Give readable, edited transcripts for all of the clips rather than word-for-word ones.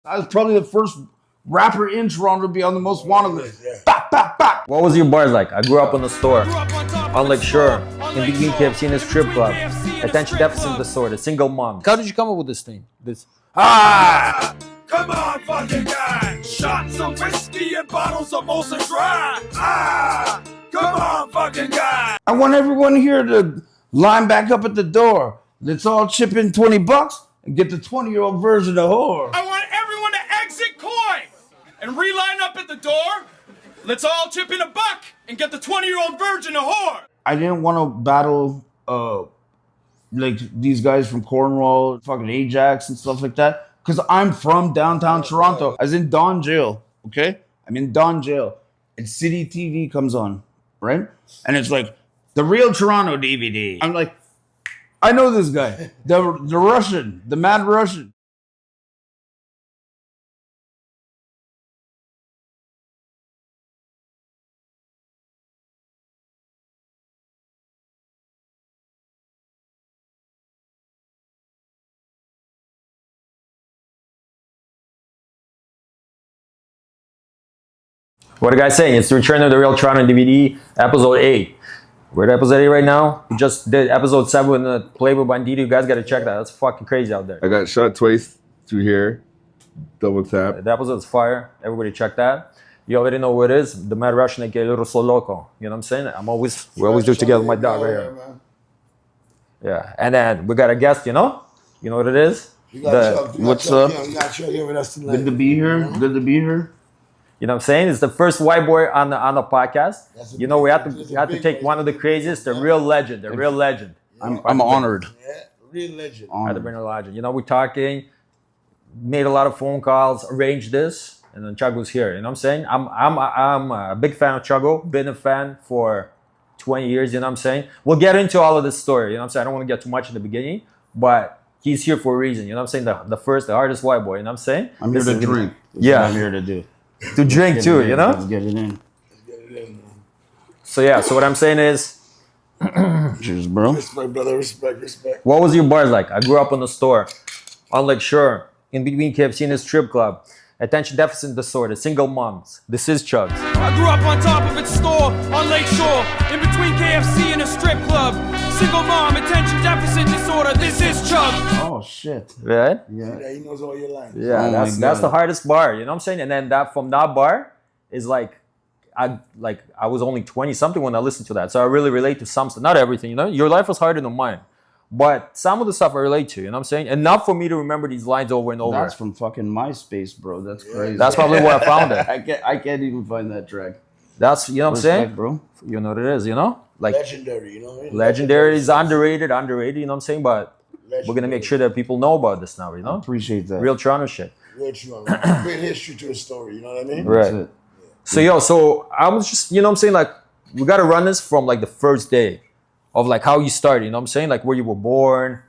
I was probably the first rapper in Toronto to be on the most wanted list. Yeah. Bop, bop, bop. What was your bars like? I grew up in the store, on Lake Shore, in between KFC and a strip club. Attention deficit disorder, single mom. How did you come up with this thing? Come on, fucking guy. Shots of whiskey and bottles of Molson Dry. Come on, fucking guy. I want everyone here to line back up at the door. Let's all chip in $20 and get the 20-year-old version of whore. I want everyone to exit coin and reline up at the door. Let's all chip in $1 and get the 20-year-old virgin a whore. I didn't want to battle like these guys from Cornwall, fucking Ajax and stuff like that. Because I'm from downtown Toronto. I was in Don Jail, okay? I'm in Don Jail. And City TV comes on, right? And it's like, the real Toronto DVD. I'm like, I know this guy. The Russian, the mad Russian. What are you guys saying? It's the Return of the Real Toronto DVD, episode 8. We're at episode 8 right now. We just did episode 7 with the Playboy Bandito. You guys gotta check that. That's fucking crazy out there. I got shot twice through here. Double tap. The episode's fire. Everybody check that. You already know what it is. The Mad Russian, aka Ruso, Loco. You know what I'm saying? We always do it together with my dog right here. Yeah. And then we got a guest, you know? You know what it is? What's up? Good to be here. Good to be here. You know what I'm saying? It's the first white boy on the podcast. You know, we have to take one of the craziest, the real legend. I'm honored. Yeah, real legend. I had to bring a legend. You know, we're talking, made a lot of phone calls, arranged this, and then Chuggo's here. You know what I'm saying? I'm a big fan of Chuggo. Been a fan for 20 years. You know what I'm saying? We'll get into all of this story. You know what I'm saying? I don't want to get too much in the beginning, but he's here for a reason. You know what I'm saying? The hardest white boy. You know what I'm saying? I'm here to drink. Yeah. I'm here to do. To drink too, you know? Let's get it in. So yeah, so what I'm saying is, cheers, bro. Respect, brother. Respect. what was your bars like? I grew up in the store, on Lake Shore, in between KFC and a strip club. Attention deficit disorder, single moms. This is Chugs. I grew up on top of its store on Lake Shore, in between KFC and a strip club. Single mom, attention deficit disorder. This is Chug. Oh shit. Right? Yeah. Yeah, he knows all your lines. Yeah, Oh that's the hardest bar. You know what I'm saying? And then from that bar is like I was only 20 something when I listened to that. So I really relate to some stuff. Not everything, you know. Your life was harder than mine. But some of the stuff I relate to, you know what I'm saying? Enough for me to remember these lines over and over. That's from fucking MySpace, bro. That's crazy. That's probably where I found it. I can't even find that track. That's, you know what I'm saying? Bro. You know what it is, you know? Like Legendary, you know what I mean? legendary is underrated, you know what I'm saying? But Legendary. we're gonna make sure that people know about this now, you know? Appreciate that. Real Toronto shit. Real true. Great history to a story, you know what I mean? Right. That's it. So I was just, you know what I'm saying? Like, we gotta run this from like the first day of like how you started, you know what I'm saying? Like where you were born.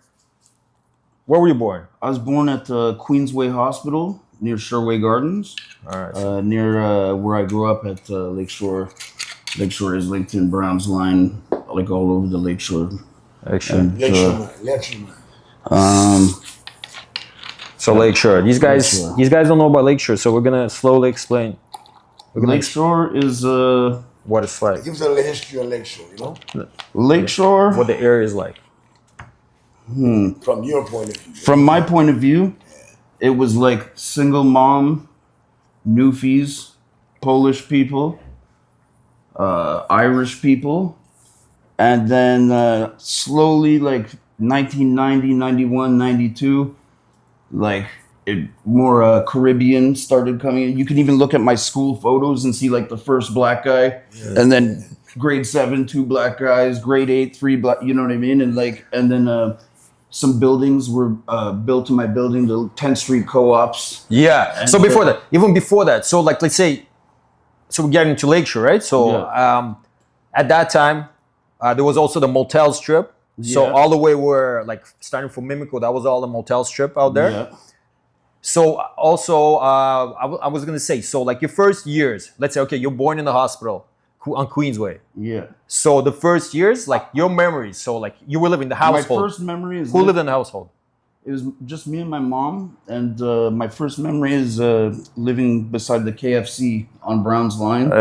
Where were you born? I was born at Queensway Hospital near Sherway Gardens. All right. Near where I grew up at Lake Shore. Lake Shore is Lincoln Browns line, like all over the Lake Shore. Actually. And, Lake man. So Lake Shore. These guys don't know about Lake Shore, so we're gonna slowly explain. Lake Shore is What it's like. Give us a little history of Lake Shore, you know? Lake Shore. What the area is like. From your point of view. From my point of view, it was like single mom, Newfies, Polish people, Irish people, and then slowly, like 1990, 91, 92, like more Caribbean started coming in. You can even look at my school photos and see like the first black guy, and then grade 7, 2 black guys, grade 8, 3 black, you know what I mean? And then some buildings were built in my building, the 10th Street co-ops. Yeah. And So even before that, so like let's say, so we're getting to Lakeshore, right? So at that time, there was also the motel strip. So Yeah. all the way were like starting from Mimico, that was all the motel strip out there. Yeah. So also, I was gonna say, so like your first years, let's say, okay, you're born in the hospital on Queensway. Yeah. So the first years, like your memories, so like you were living in the household. My first memory is Who lived in the household? It was just me and my mom, and my first memory is living beside the KFC on Brown's Line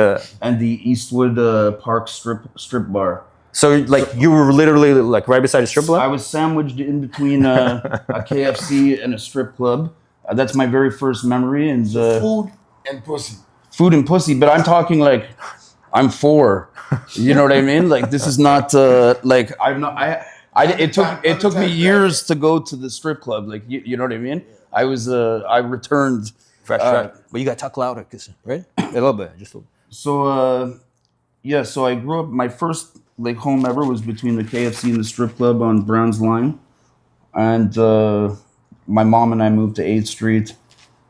and the Eastwood Park strip bar. So like you were literally like right beside a strip club? I was sandwiched in between a KFC and a strip club. That's my very first memory, and Food and pussy. food and pussy. But I'm talking like I'm 4. You know what I mean? Like this is not like I'm not. It took me years to go to the strip club. Like you know what I mean? I was I returned Fresh, right? But you gotta talk louder, right? A little bit, just a little. So yeah, so I grew up. My first like home ever was between the KFC and the strip club on Brown's Line, and my mom and I moved to 8th Street,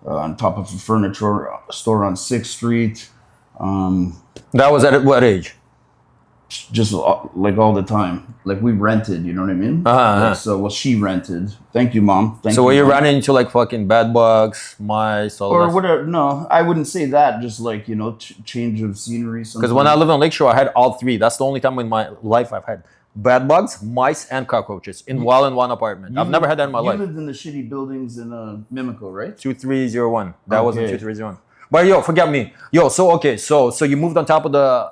on top of a furniture store on 6th Street. That was at what age? Just like all the time, like we rented. You know what I mean? Like, so well, she rented. Thank you, Mom. Thank So you, were you Mom. running into like fucking bed bugs, mice, all Or that? whatever? No, I wouldn't say that. Just like change of scenery. Because when I lived on Lakeshore, I had all 3. That's the only time in my life I've had bed bugs, mice, and cockroaches in one apartment. I've never had that in my life. You lived in the shitty buildings in Mimico, right? 2301. That wasn't Okay. 2301. But yo, forget me. Yo, so okay, so you moved on top of the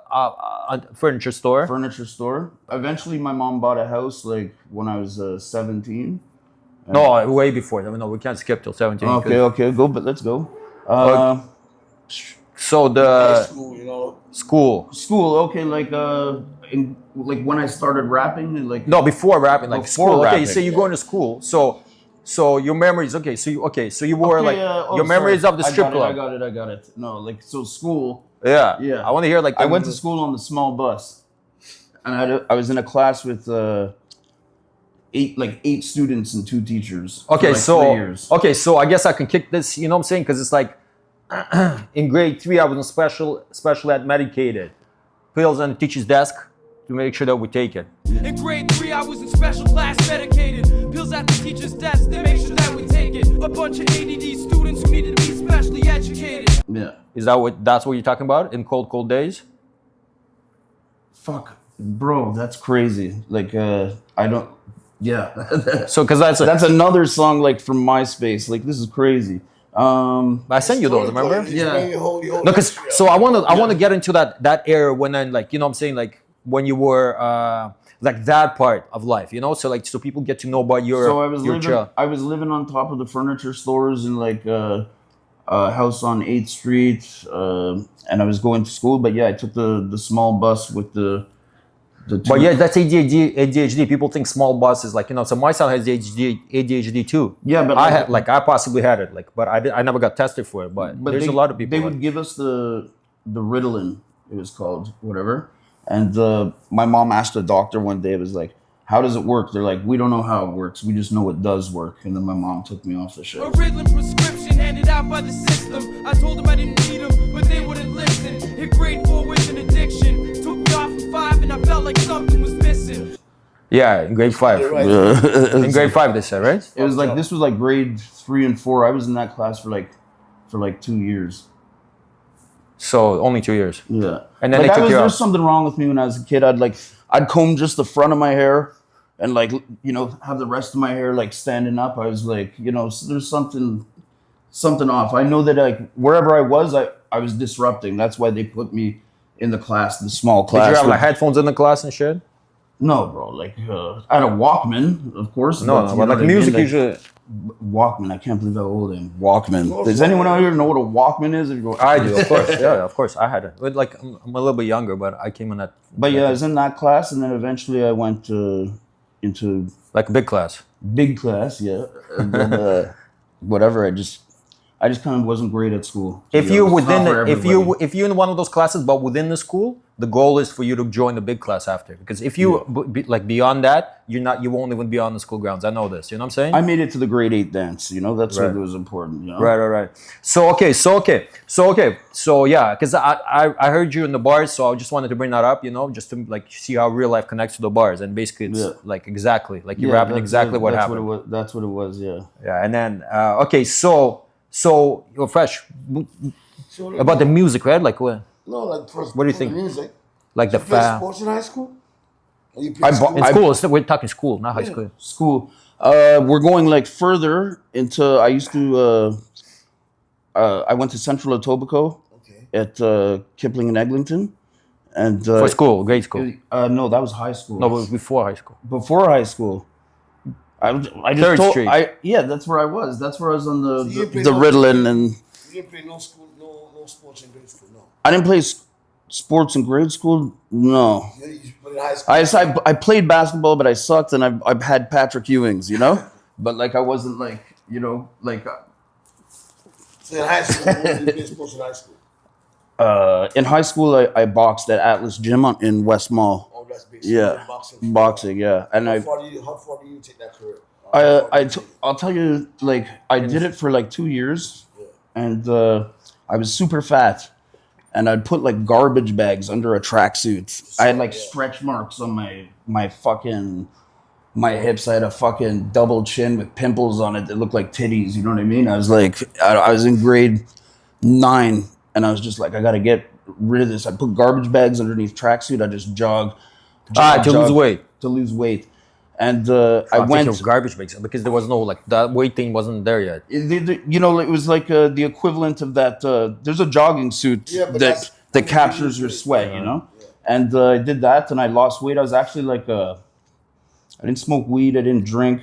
furniture store. Furniture store. Eventually, my mom bought a house like when I was 17. No, way before. No, we can't skip till 17. Okay, go, but let's go. So High the school, you know. school. School, okay, like like when I started rapping, and like No, before rapping, like Before school. Okay, rapping, so you're going to school. So your memories. Okay, so you were like your memories of the strip club. I got it. No, like so school. Yeah, Yeah. I want to hear like I went to school on the small bus, and I was in a class with 8 students and 2 teachers. for, Okay, like, so 3 years. okay, so I guess I can kick this. You know what I'm saying? Because it's like in grade 3, I was in special ed medicated, pills on the teacher's desk to make sure that we take it. In grade 3, I was in special class medicated. Pills at the teacher's desk, they make sure that we take it. A bunch of ADD students who needed to be specially educated. Yeah. Is that's what you're talking about in cold days? Fuck, bro, that's crazy. Like I don't. Yeah. So because That's another song like from MySpace. Like this is crazy. I sent you those, remember? Yeah. No, because so I want to get into that era when then like you know what I'm saying like when you were like that part of life, you know, so like so people get to know about your So I was child. living on top of the furniture stores in like a house on 8th Street, and I was going to school. But yeah, I took the small bus with the. But yeah, that's ADHD. People think small bus is like, you know, so my son has ADHD too. Yeah, but I possibly had it, like, but I never got tested for it. But there's a lot of people. They would give us the Ritalin, it was called, whatever. And my mom asked the doctor one day, it was like, how does it work? They're like, we don't know how it works. We just know it does work. And then my mom took me off the shit. A Ritalin prescription handed out by the system. I told them I didn't need them, but they wouldn't listen. Hit grade 4 with an addiction. Took me off in 5 and I felt like something was missing. Yeah, in grade 5. In grade 5, they said, right? It was like, this was like grade 3 and 4. I was in that class for like 2 years. So only 2 years. Yeah. And then like they took you there's off. something wrong with me when I was a kid. I'd comb just the front of my hair and like, you know, have the rest of my hair like standing up. I was like, you know, there's something off. I know that like wherever I was disrupting. That's why they put me in the class, the small class. Did you have like headphones in the class and shit? No, bro. Like I had a Walkman, of course. No, you but know like what I mean? music Like, usually. Walkman. I can't believe how old I am. Walkman. Does anyone out here know what a Walkman is? I do, of course. Yeah, of course. I had it. But like I'm a little bit younger, but I came in that. But yeah, I was in that class, and then eventually I went into Like a big class. big class. Yeah, and then, whatever. I just kind of wasn't great at school. to If be you're honest. within, Not for everybody. if you're in one of those classes, but within the school, the goal is for you to join the big class after. Because if you like beyond that, you won't even be on the school grounds. I know this. You know what I'm saying? I made it to the grade 8 dance. You know, that's Right. what was important. You know? Right. So yeah, because I heard you in the bars, so I just wanted to bring that up. You know, just to like see how real life connects to the bars, and basically it's Yeah. like exactly like you're Yeah, rapping exactly what that's happened. What it was, that's what it was. Yeah. Yeah, and then okay, so you're fresh So, like, about the music, right? Like what? No, like first. What do you for think? The music. Like the You play fa- sports in high school? Or you I play bought- in school? school. We're talking school, not high school. School. We're going like further into. I used to. I went to Central Etobicoke Okay. at Kipling and Eglinton, and For school, grade school. no, that was high school. No, but before high school. Before high school. I just Third told, Street. yeah, that's where I was. That's where I was on So you the play the no- Ritalin, and You didn't play no school, no sports in grade school, no. I didn't play sports in grade school. No, You put in high school. I played basketball, but I sucked, and I've had Patrick Ewings, you know. But like I wasn't like like So in high school, what did you play sports in high school? in high school I boxed at Atlas Gym in West Mall. Oh, that's big. Yeah, boxing. Yeah, and How far do you take that career? I'll tell you, like I did it for like 2 years, and I was super fat, and I'd put like garbage bags under a tracksuit. I had like stretch marks on my hips. I had a fucking double chin with pimples on it that looked like titties. You know what I mean? I was like, I was in grade 9, and I was just like, I gotta get rid of this. I put garbage bags underneath tracksuit. I just jog To lose weight. To lose weight. And I I went. of garbage bags because there was no like that weight thing wasn't there yet. You know, it was like the equivalent of that. There's a jogging suit Yeah, but that captures your sweat, you know. And I did that, and I lost weight. I was actually like, I didn't smoke weed. I didn't drink.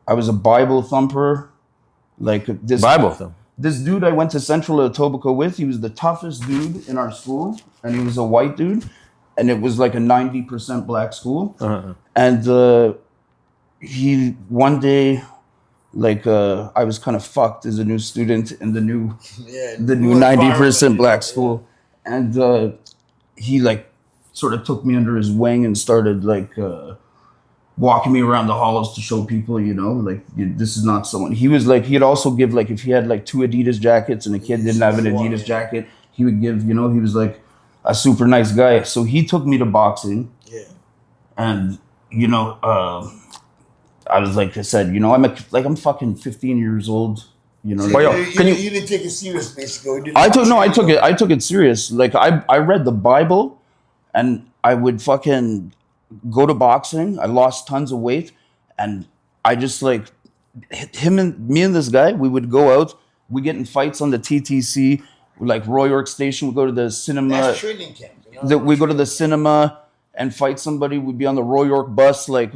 I was a Bible thumper. Like this Bible thing. This dude I went to Central Etobicoke with, he was the toughest dude in our school, and he was a white dude, and it was like a 90% black school. And he one day, like I was kind of fucked as a new student in the new 90% black school, and he like sort of took me under his wing and started like walking me around the halls to show people, you know, like this is not someone. He was like, he'd also give like if he had like 2 Adidas jackets and a kid didn't have an Adidas jacket, he would give, you know, he was like a super nice guy. So he took me to boxing. Yeah. And you know, I was like I said, you know, I'm fucking 15 years old. You know, But yo, You didn't take it serious, basically. I took it serious. Like I read the Bible, and I would fucking go to boxing. I lost tons of weight, and I just like me and this guy. We would go out. We get in fights on the TTC, like Roy York Station. We go to the cinema. That's training camp. You know? We go to the cinema and fight somebody. We'd be on the Roy York bus, like,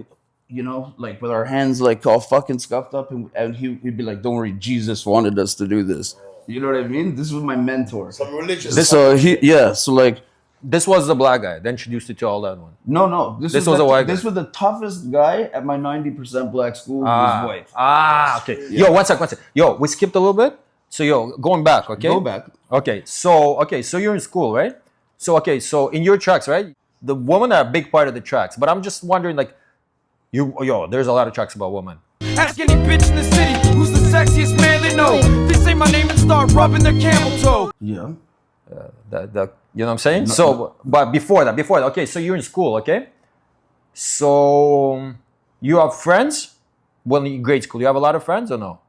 you know, like with our hands like all fucking scuffed up, and he'd be like, "Don't worry, Jesus wanted us to do this." You know what I mean? This was my mentor. Some religious. So so like This was the black guy that introduced you to all that one. no, this was a white guy. This was the toughest guy at my 90% black school. Who was white. Okay. Yo, one sec. Yo, we skipped a little bit. So yo, going back, okay? Go back. Okay, so you're in school, right? So in your tracks, right? The women are a big part of the tracks, but I'm just wondering, like, there's a lot of tracks about women. Ask any bitch in the city who's the sexiest man they know. They say my name and start rubbing their camel toe. Yeah. You know what I'm saying? So, but before that, okay, so you're in school, okay? So you have friends? Well, in grade school, you have a lot of friends or no?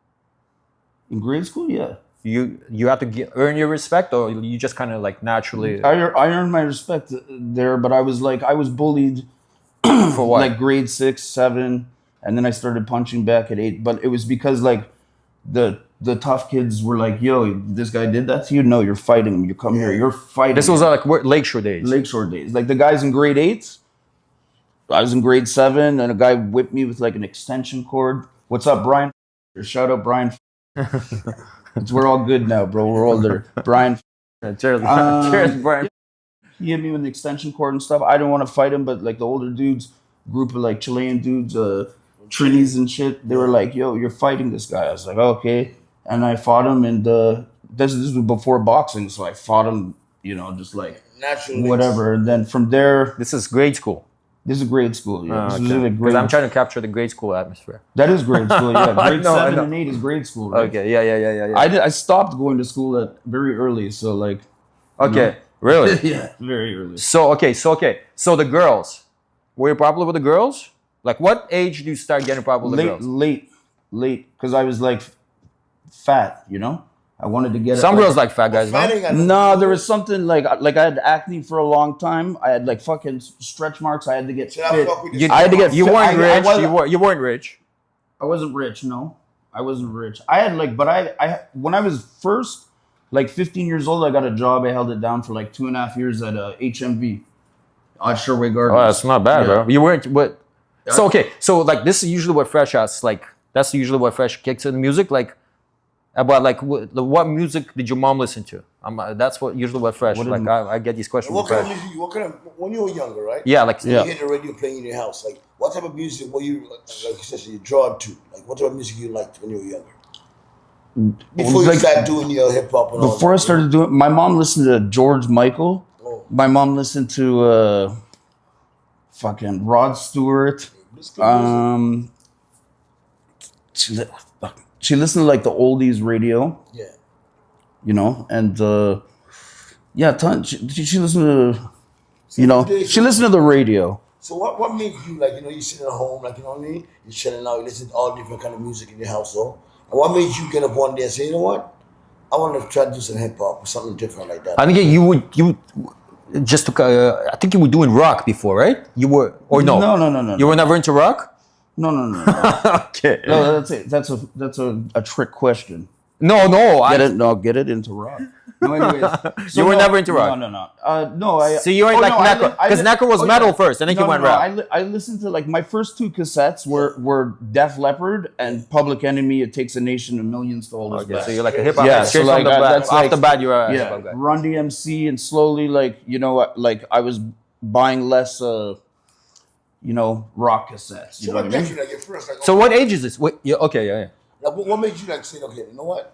In grade school, yeah. You have to earn your respect, or you just kind of like naturally I earned my respect there, but I was bullied for what? like grade 6, 7, and then I started punching back at 8. But it was because like the tough kids were like, "Yo, this guy did that to you? No, you're fighting him. You come here. You're fighting." This was like Lakeshore days. Lakeshore days. Like the guys in grade 8. I was in grade 7, and a guy whipped me with like an extension cord. What's up, Brian? Shout out, Brian. We're all good now, bro. We're older. Brian. Cheers, cheers, Brian. He hit me with an extension cord and stuff. I didn't want to fight him, but like the older dudes, group of like Chilean dudes, Trinis and shit, they were like, "Yo, you're fighting this guy." I was like, "Okay," and I fought him, and this was before boxing, so I fought him, you know, just like Naturally. whatever. And then from there, This is grade school. this is grade school. Yeah, this is Okay. like Because grade. I'm trying to capture the grade school atmosphere. That is grade school. Yeah, grade know, I 7 know. and 8 is grade school. Right? Okay, yeah. I stopped going to school at very early, so like. Okay, really? Yeah, very early. So the girls, were you popular with the girls? Like, what age do you start getting popular with the girls? Late, because I was like fat, you know. I wanted to get Some girls like fat guys, no? No, there was something like I had acne for a long time. I had like fucking stretch marks. I had to get Should I fit. fuck with You, this? I had to get you fit. weren't I rich. wasn't- You weren't rich. I wasn't rich. No, I wasn't rich. I had like, but I when I was first like 15 years old, I got a job. I held it down for like 2.5 years at HMV, Sherway Gardens. Oh, that's not bad, Yeah. bro. You weren't what? So okay, so like this is usually what Fresh has like. That's usually what Fresh kicks in music. Like about like what music did your mom listen to? That's what usually what Fresh like. I get these questions. What From kind of Fresh. music? What kind of when you were younger, right? Yeah, like You hear the radio playing in your house. Like, what type of music were you like you said you drawn to? Like, what type of music you liked when you were younger? Before you Like, started doing your hip hop and all before I that. started doing, my mom listened to George Michael. Oh. My mom listened to fucking Rod Stewart. This good music. She listened to like the oldies radio, Yeah. you know, and yeah, she listened to, you know, she listened to the radio. So what made you like, you know, you sitting at home, like, you know what I mean? You're chilling out, you listen to all different kind of music in your household. And what made you get up one day and say, you know what? I want to try to do some hip hop or something different like that. I think you would just to, I think you were doing rock before, right? You were or no? No. You were never into rock? No. Okay. No, that's it. That's a trick question. No. Get it into rock. No, anyways. So You were never into rock? No. No, So you ain't like Necro, because Necro was metal first, and then you went rap. I listened to like my first two cassettes were Def Leppard and Public Enemy. It Takes a Nation of Millions to Hold Us Okay, Back. so you're like a hip hop. Yeah, straight so from like, the bat. that's Off like- the bat, you're a hip Yeah, hop guy. Run DMC, and slowly like you know like I was buying less you know rock cassettes. You So know what what I made mean? you like at first? Like, So what age is this? Wait, yeah, okay, yeah. Like, what made you like say, okay, you know what?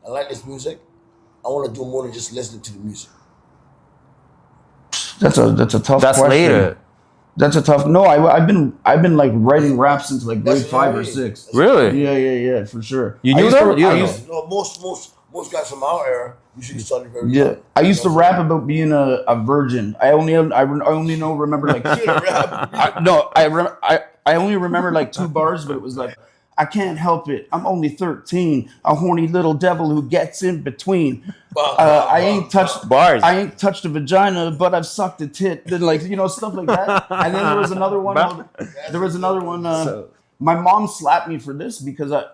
I like this music. I want to do more than just listening to the music. That's a tough. That's question. later. That's a tough. No, I've been like writing rap since like grade That's what I 5 or mean. 6. Really? Yeah, for sure. You I knew used that? to- You I don't used- No, most guys from our era usually started very Yeah, young. I used to rap about being a virgin. I only remember like I only remember like 2 bars, but it was like I can't help it. I'm only 13, a horny little devil who gets in between. I ain't touched Bars. I ain't touched a vagina, but I've sucked a tit. Then like you know stuff like that. And then there was another one. My mom slapped me for this because I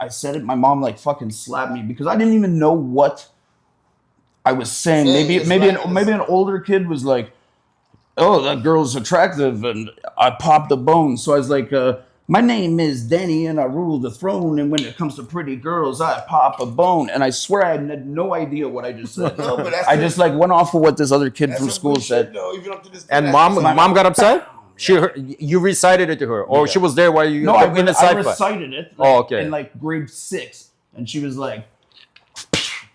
said it. My mom like fucking slapped me because I didn't even know what I was saying. Maybe an older kid was like, "Oh, that girl's attractive," and I popped the bone. So I was like, "My name is Danny, and I rule the throne. And when it comes to pretty girls, I pop a bone." And I swear I had no idea what I just said. No, but that's I just like went off of what this other kid That's from some school good said. shit, though, even up to this day, And that's- mom got upset? You recited it to her, or she was there while you No, in the I sci-fi? recited it. Oh, okay. In like grade 6, and she was like,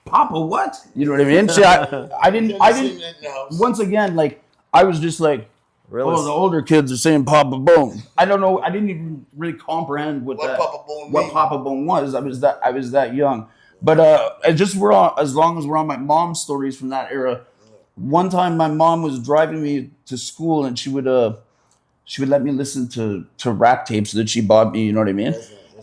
"Papa, what?" You know what I mean? I didn't. in the house. Once again, like I was just like, Really? "Oh, the older kids are saying Papa Bone." I don't know. I didn't even really comprehend what Papa Bone what mean. Papa Bone was. I was that young. But as long as we're on my mom's stories from that era. One time, my mom was driving me to school, and she would let me listen to rap tapes that she bought me. You know what I mean?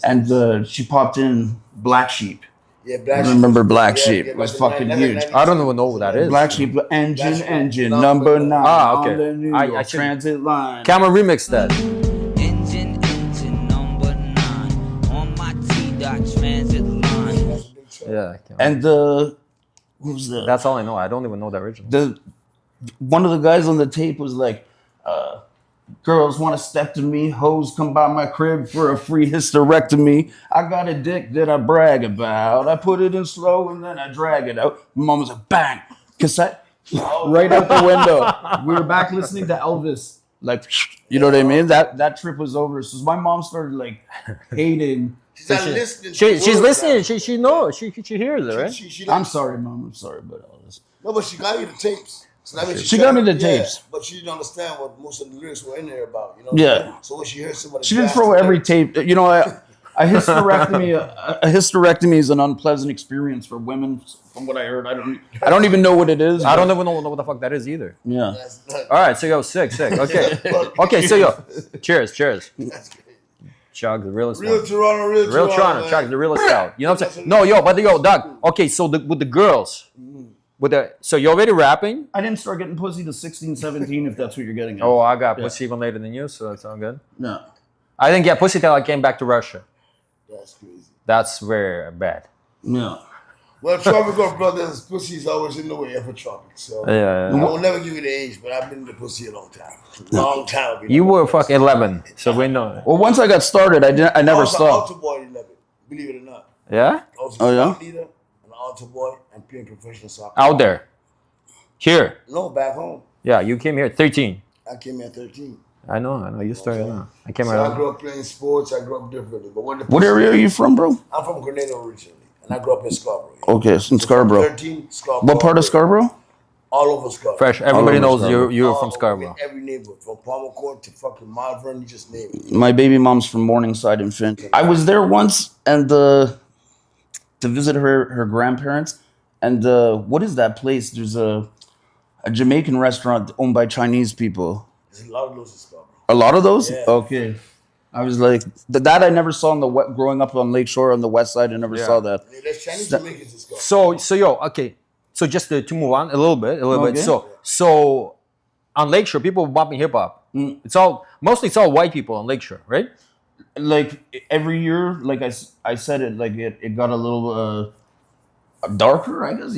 And she popped in Black Sheep. Yeah, Black I remember Sheep. Black Yeah, Sheep. yeah, It was like fucking the huge. 90s. I don't even know what that is. Black Sheep, engine, Black Sheep, engine, number number 9 Ah, okay. on the New I York should- Transit line. Camera remix that. Engine number 9 on my T-Dot transit line. Yeah. And what was that? That's all I know. I don't even know the original. One of the guys on the tape was like, "Girls want to step to me, hoes come by my crib for a free hysterectomy. I got a dick that I brag about. I put it in slow and then I drag it out." My mom was like, "Bang, cassette, right out the window." We were back listening to Elvis, like, you know what I mean? That trip was over. So my mom started like hating. She's not listening. to She's words listening. now. She knows. She hears it, right? She I'm sorry, Mom. I'm sorry about all this. No, but she got you the tapes. So that means She got me the tapes. But she didn't understand what most of the lyrics were in there about. You know. Yeah. So when she heard somebody, She didn't blast throw the every tape, tape. You know, a hysterectomy. A hysterectomy is an unpleasant experience for women, from what I heard. I don't even know what it is. I don't even know what the fuck that is either. Yeah. that's not- All right, so yo, sick. Okay. Okay, so yo, cheers. That's great. Chug, the realest Real one. Toronto, real Real Toronto, man. Chug, the realest out. You know what I'm saying? No, yo, but yo, Doug. Okay, so with the girls, so you're already rapping. I didn't start getting pussy to 16, 17, if that's what you're getting at. Oh, I got Yeah. pussy even later than you, so that's all good. No. I didn't get pussy till I came back to Russia. That's crazy. That's very bad. Yeah. Well, tropical brothers, pussy's always in the way of a tropic. So Yeah. I will never give you the age, but I've been in the pussy a long time. Long time. You were fucking 11, so we know. Well, once I got started, I never I was an stopped. altar boy at 11, believe it or not. Yeah? I was a Oh, yeah? scout leader, an altar boy, and playing professional soccer. Out there. Here. No, back home. Yeah, you came here 13. I came here at 13. I know. You started now. I came So here. I grew up playing sports. I grew up differently. But when the What area are you from, bro? I'm from Grenada originally, and I grew up in Scarborough. Okay, it's in Scarborough. 13, Scarborough. What part of Scarborough? All over Scarborough. Fresh. Everybody over knows Scarborough. you're All from over, Scarborough. in every neighborhood, from Palmer Court to fucking Malvern, you just name it. My baby mom's from Morningside in Finn. I was there once and to visit her grandparents. And what is that place? There's a Jamaican restaurant owned by Chinese people. There's a lot of those in Scarborough. A lot of those? Yeah. Okay. I was like, that I never saw growing up on Lakeshore on the west side. I never saw that. Yeah, there's Chinese Jamaicans in Scarborough. So okay. So just to move on a little bit. Okay. So on Lakeshore, people bumping hip hop. It's all white people on Lakeshore, right? Like every year, like I said it, like it got a little darker, I guess.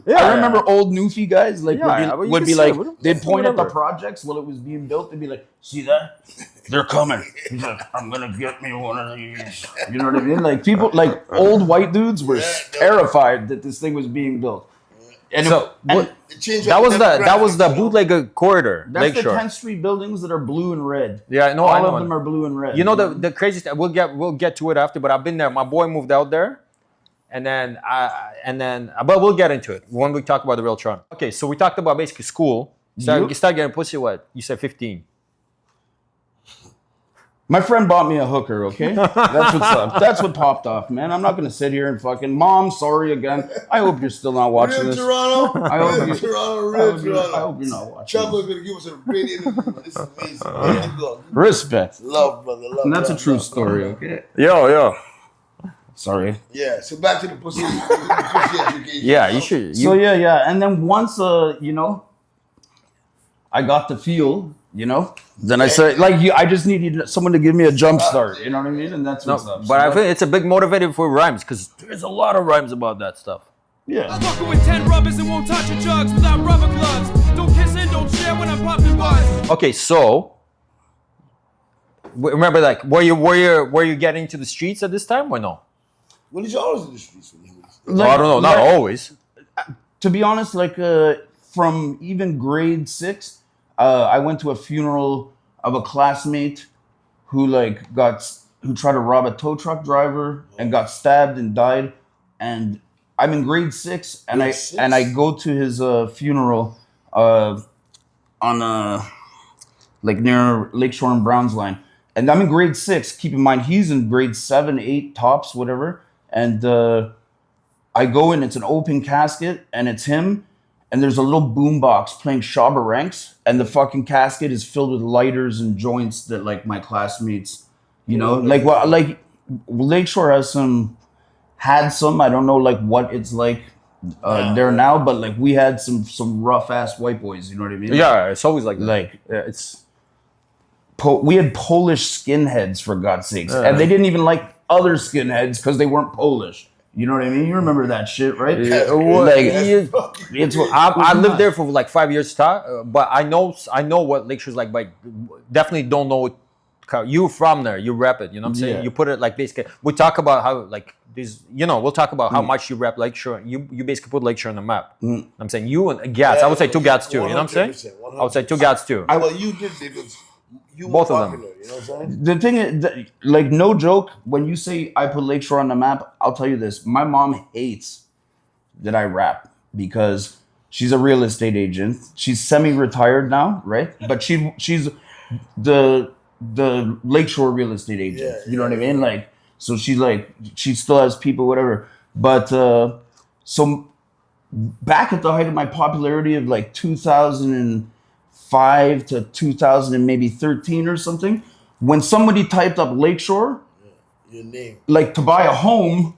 I remember old Newfie guys like would be like they'd point at the projects while it was being built. They'd be like, "See that? They're coming." He's like, "I'm gonna get me one of these." You know what I mean? Like people, like old white dudes were terrified that this thing was being built. And So what? It changed That was the demographics, bootleg corridor, That's Lakeshore. the 10th Street buildings that are blue and red. Yeah, I know. All of them are blue and red. You know the craziest. We'll get to it after, but I've been there. My boy moved out there, and then but we'll get into it when we talk about the real Toronto. Okay, so we talked about basically school. You start getting pussy. What you said, 15. My friend bought me a hooker, okay? That's what's up. That's what popped off, man. I'm not going to sit here and fucking... Mom, sorry again. I hope you're still not watching Real this. Toronto. I hope Real you- Toronto. I Real hope Toronto. you're not watching Chuggo's going to give us a great interview. This is amazing. There you go. Respect. Love, brother. Love. And that's a love, true love. story, okay? Yo. Sorry. Yeah, so back to the pussy education. Yeah, you should. So, yeah. And then once, I got the feel, then I said, I just needed someone to give me a jump start. You know what I mean? And that's what's up. But I think it's a big motivator for rhymes because there's a lot of rhymes about that stuff. Yeah. I'm fucking with 10 rubbers and won't touch your jugs without rubber gloves. Don't kiss and don't share when I'm popping buzz. Okay, so remember, like, were you getting to the streets at this time or no? When did you always in the streets? When you was? No, I don't know. Not always. To be honest, from even grade 6, I went to a funeral of a classmate who tried to rob a tow truck driver and got stabbed and died. And I'm in grade 6, and I go to his funeral on near Lakeshore and Browns line. And I'm in grade 6. Keep in mind, he's in grade 7, 8 tops, whatever. And I go in, it's an open casket, and it's him. And there's a little boom box playing Shabba Ranks, and the fucking casket is filled with lighters and joints that my classmates, Lakeshore had some. I don't know what it's like there now, but we had some rough ass white boys. You know what I mean? Yeah, it's always like that. It's we had Polish skinheads, for God's sakes, and they didn't even like other skinheads because they weren't Polish. You know what I mean? You remember that shit, right? I lived there for 5 years, but I know what Lakeshore's like, but definitely don't know what. You from there, you rap it. You know what I'm saying? Yeah. You put it basically. We talk about how these. We'll talk about how much you rap Lakeshore. You basically put Lakeshore on the map. I'm saying you and Gats. I would say two Gats too. You know what I'm saying? 100%. I would say two Gats too. Well, you did because you Both were of them. popular, you know what I'm saying? The thing is, no joke, when you say I put Lakeshore on the map, I'll tell you this. My mom hates that I rap because she's a real estate agent. She's semi-retired now, right? But she's the Lakeshore real estate agent. Yeah, you know what I mean? So she still has people, whatever. But so back at the height of my popularity of 2005 to 2000 and maybe 13 or something, when somebody typed up Lakeshore, Your name. to buy a home,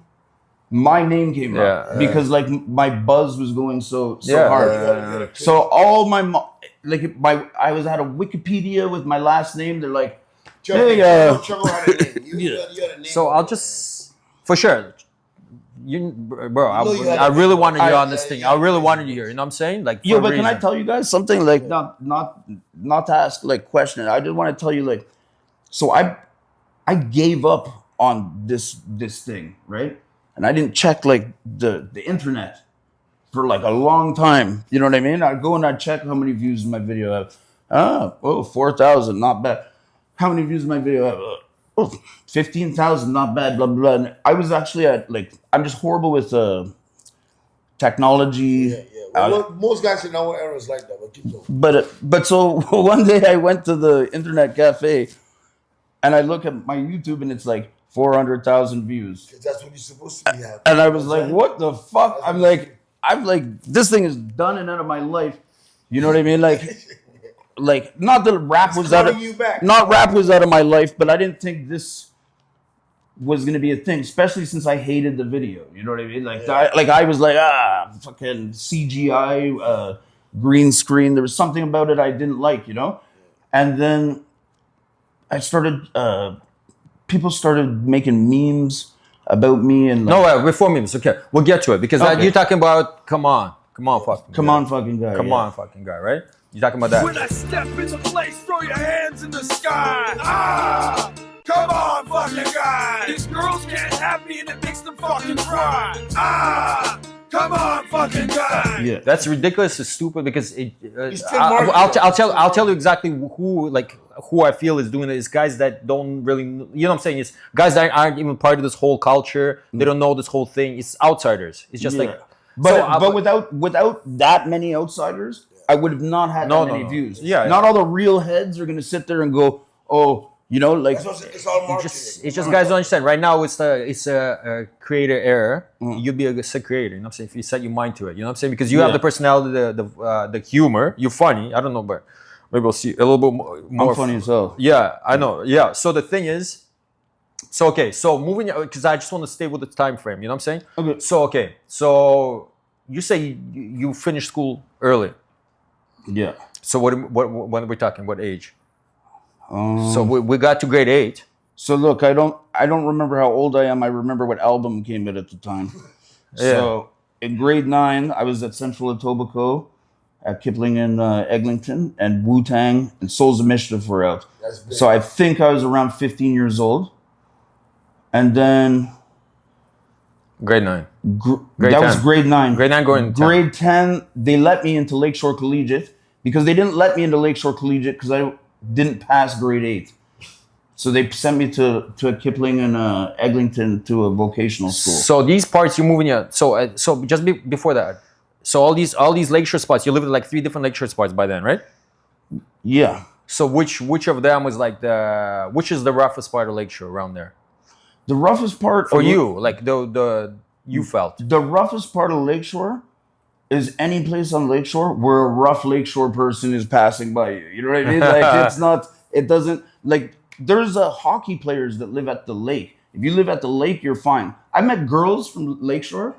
my name came up Yeah. because my buzz was going so Yeah. hard. So all my I was at a Wikipedia with my last name. They're like, Chuggo, hey, Chuggo had a name. You had a name. So I'll just, for sure, bro. I a really name. wanted you on Yeah, this thing. yeah, I really yeah. wanted you here. You know what I'm saying? Like, yo, for a but can I reason. tell you guys something? Like, not to ask like question. I just want to tell you like, so I gave up on this thing, right? And I didn't check like the internet for like a long time. You know what I mean? I'd go and I'd check how many views my video have. 4,000, not bad. How many views my video have? 15,000, not bad, blah, blah, blah. And I was actually at like, I'm just horrible with technology. Yeah. Well, most guys in our era is like that. But keep going. But so one day I went to the internet cafe and I look at my YouTube and it's like 400,000 views. 'Cause that's what you're supposed to be having. And I was like, Right? what the fuck? I'm like, this thing is done and out of my life. You know what I mean? Like not that rap was out of calling you back. not rap was out of my life, but I didn't think this was gonna be a thing, especially since I hated the video. You know what I mean? Like I was like, fucking CGI, green screen. There was something about it I didn't like, you know? And then I started people started making memes about me and like, No, before memes. Okay, we'll get to it because Okay. you're talking about come on, fucking come guy. on fucking guy. Come yeah. on, fucking guy, right? You're talking about that. When I step into place, throw your hands in the sky. Ah, come on, fucking guy. These girls can't have me and it makes them fucking cry. Ah, come on, fucking guy. Yeah. That's ridiculous. It's stupid because still I'll tell you exactly who I feel is doing it. It's guys that don't really, you know what I'm saying? It's guys that aren't even part of this whole culture. They don't know this whole thing. It's outsiders. It's just Yeah. like, But without that many outsiders, I would have not had that many views. Yeah, Not all the real heads are gonna sit there and go, oh, you know, like That's what it's all marketing. it's just guys don't understand. Right now, it's a creator era. You'll be a sick creator. You know what I'm saying? If you set your mind to it, you know what I'm saying? Because you have the personality, the humor. You're funny. I don't know, but maybe we'll see a little bit more. I'm funny as hell. Yeah, I know. Yeah. So the thing is, so moving, because I just want to stay with the time frame. You know what I'm saying? Okay. So you say you finished school early. Yeah. So when are we talking? What age? So we got to grade 8. So look, I don't remember how old I am. I remember what album came out at the time. So in grade 9, I was at Central Etobicoke at Kipling and Eglinton, and Wu-Tang and Souls of Mischief were out. That's big. So I think I was around 15 years old. And then Grade 9. that 10. was grade 9. Grade 9 going to 10. Grade 10, they let me into Lakeshore Collegiate because they didn't let me into Lakeshore Collegiate because I didn't pass grade 8. So they sent me to Kipling and Eglinton to a vocational school. So these parts you're moving at. So just before that. So all these lakeshore spots, you lived at like 3 different lakeshore spots by then, right? Yeah. So which of them was like which is the roughest part of Lakeshore around there? The roughest part For you, like you felt. The roughest part of Lakeshore is any place on Lakeshore where a rough Lakeshore person is passing by you. You know what I mean? Like it doesn't, like there's hockey players that live at the lake. If you live at the lake, you're fine. I met girls from Lakeshore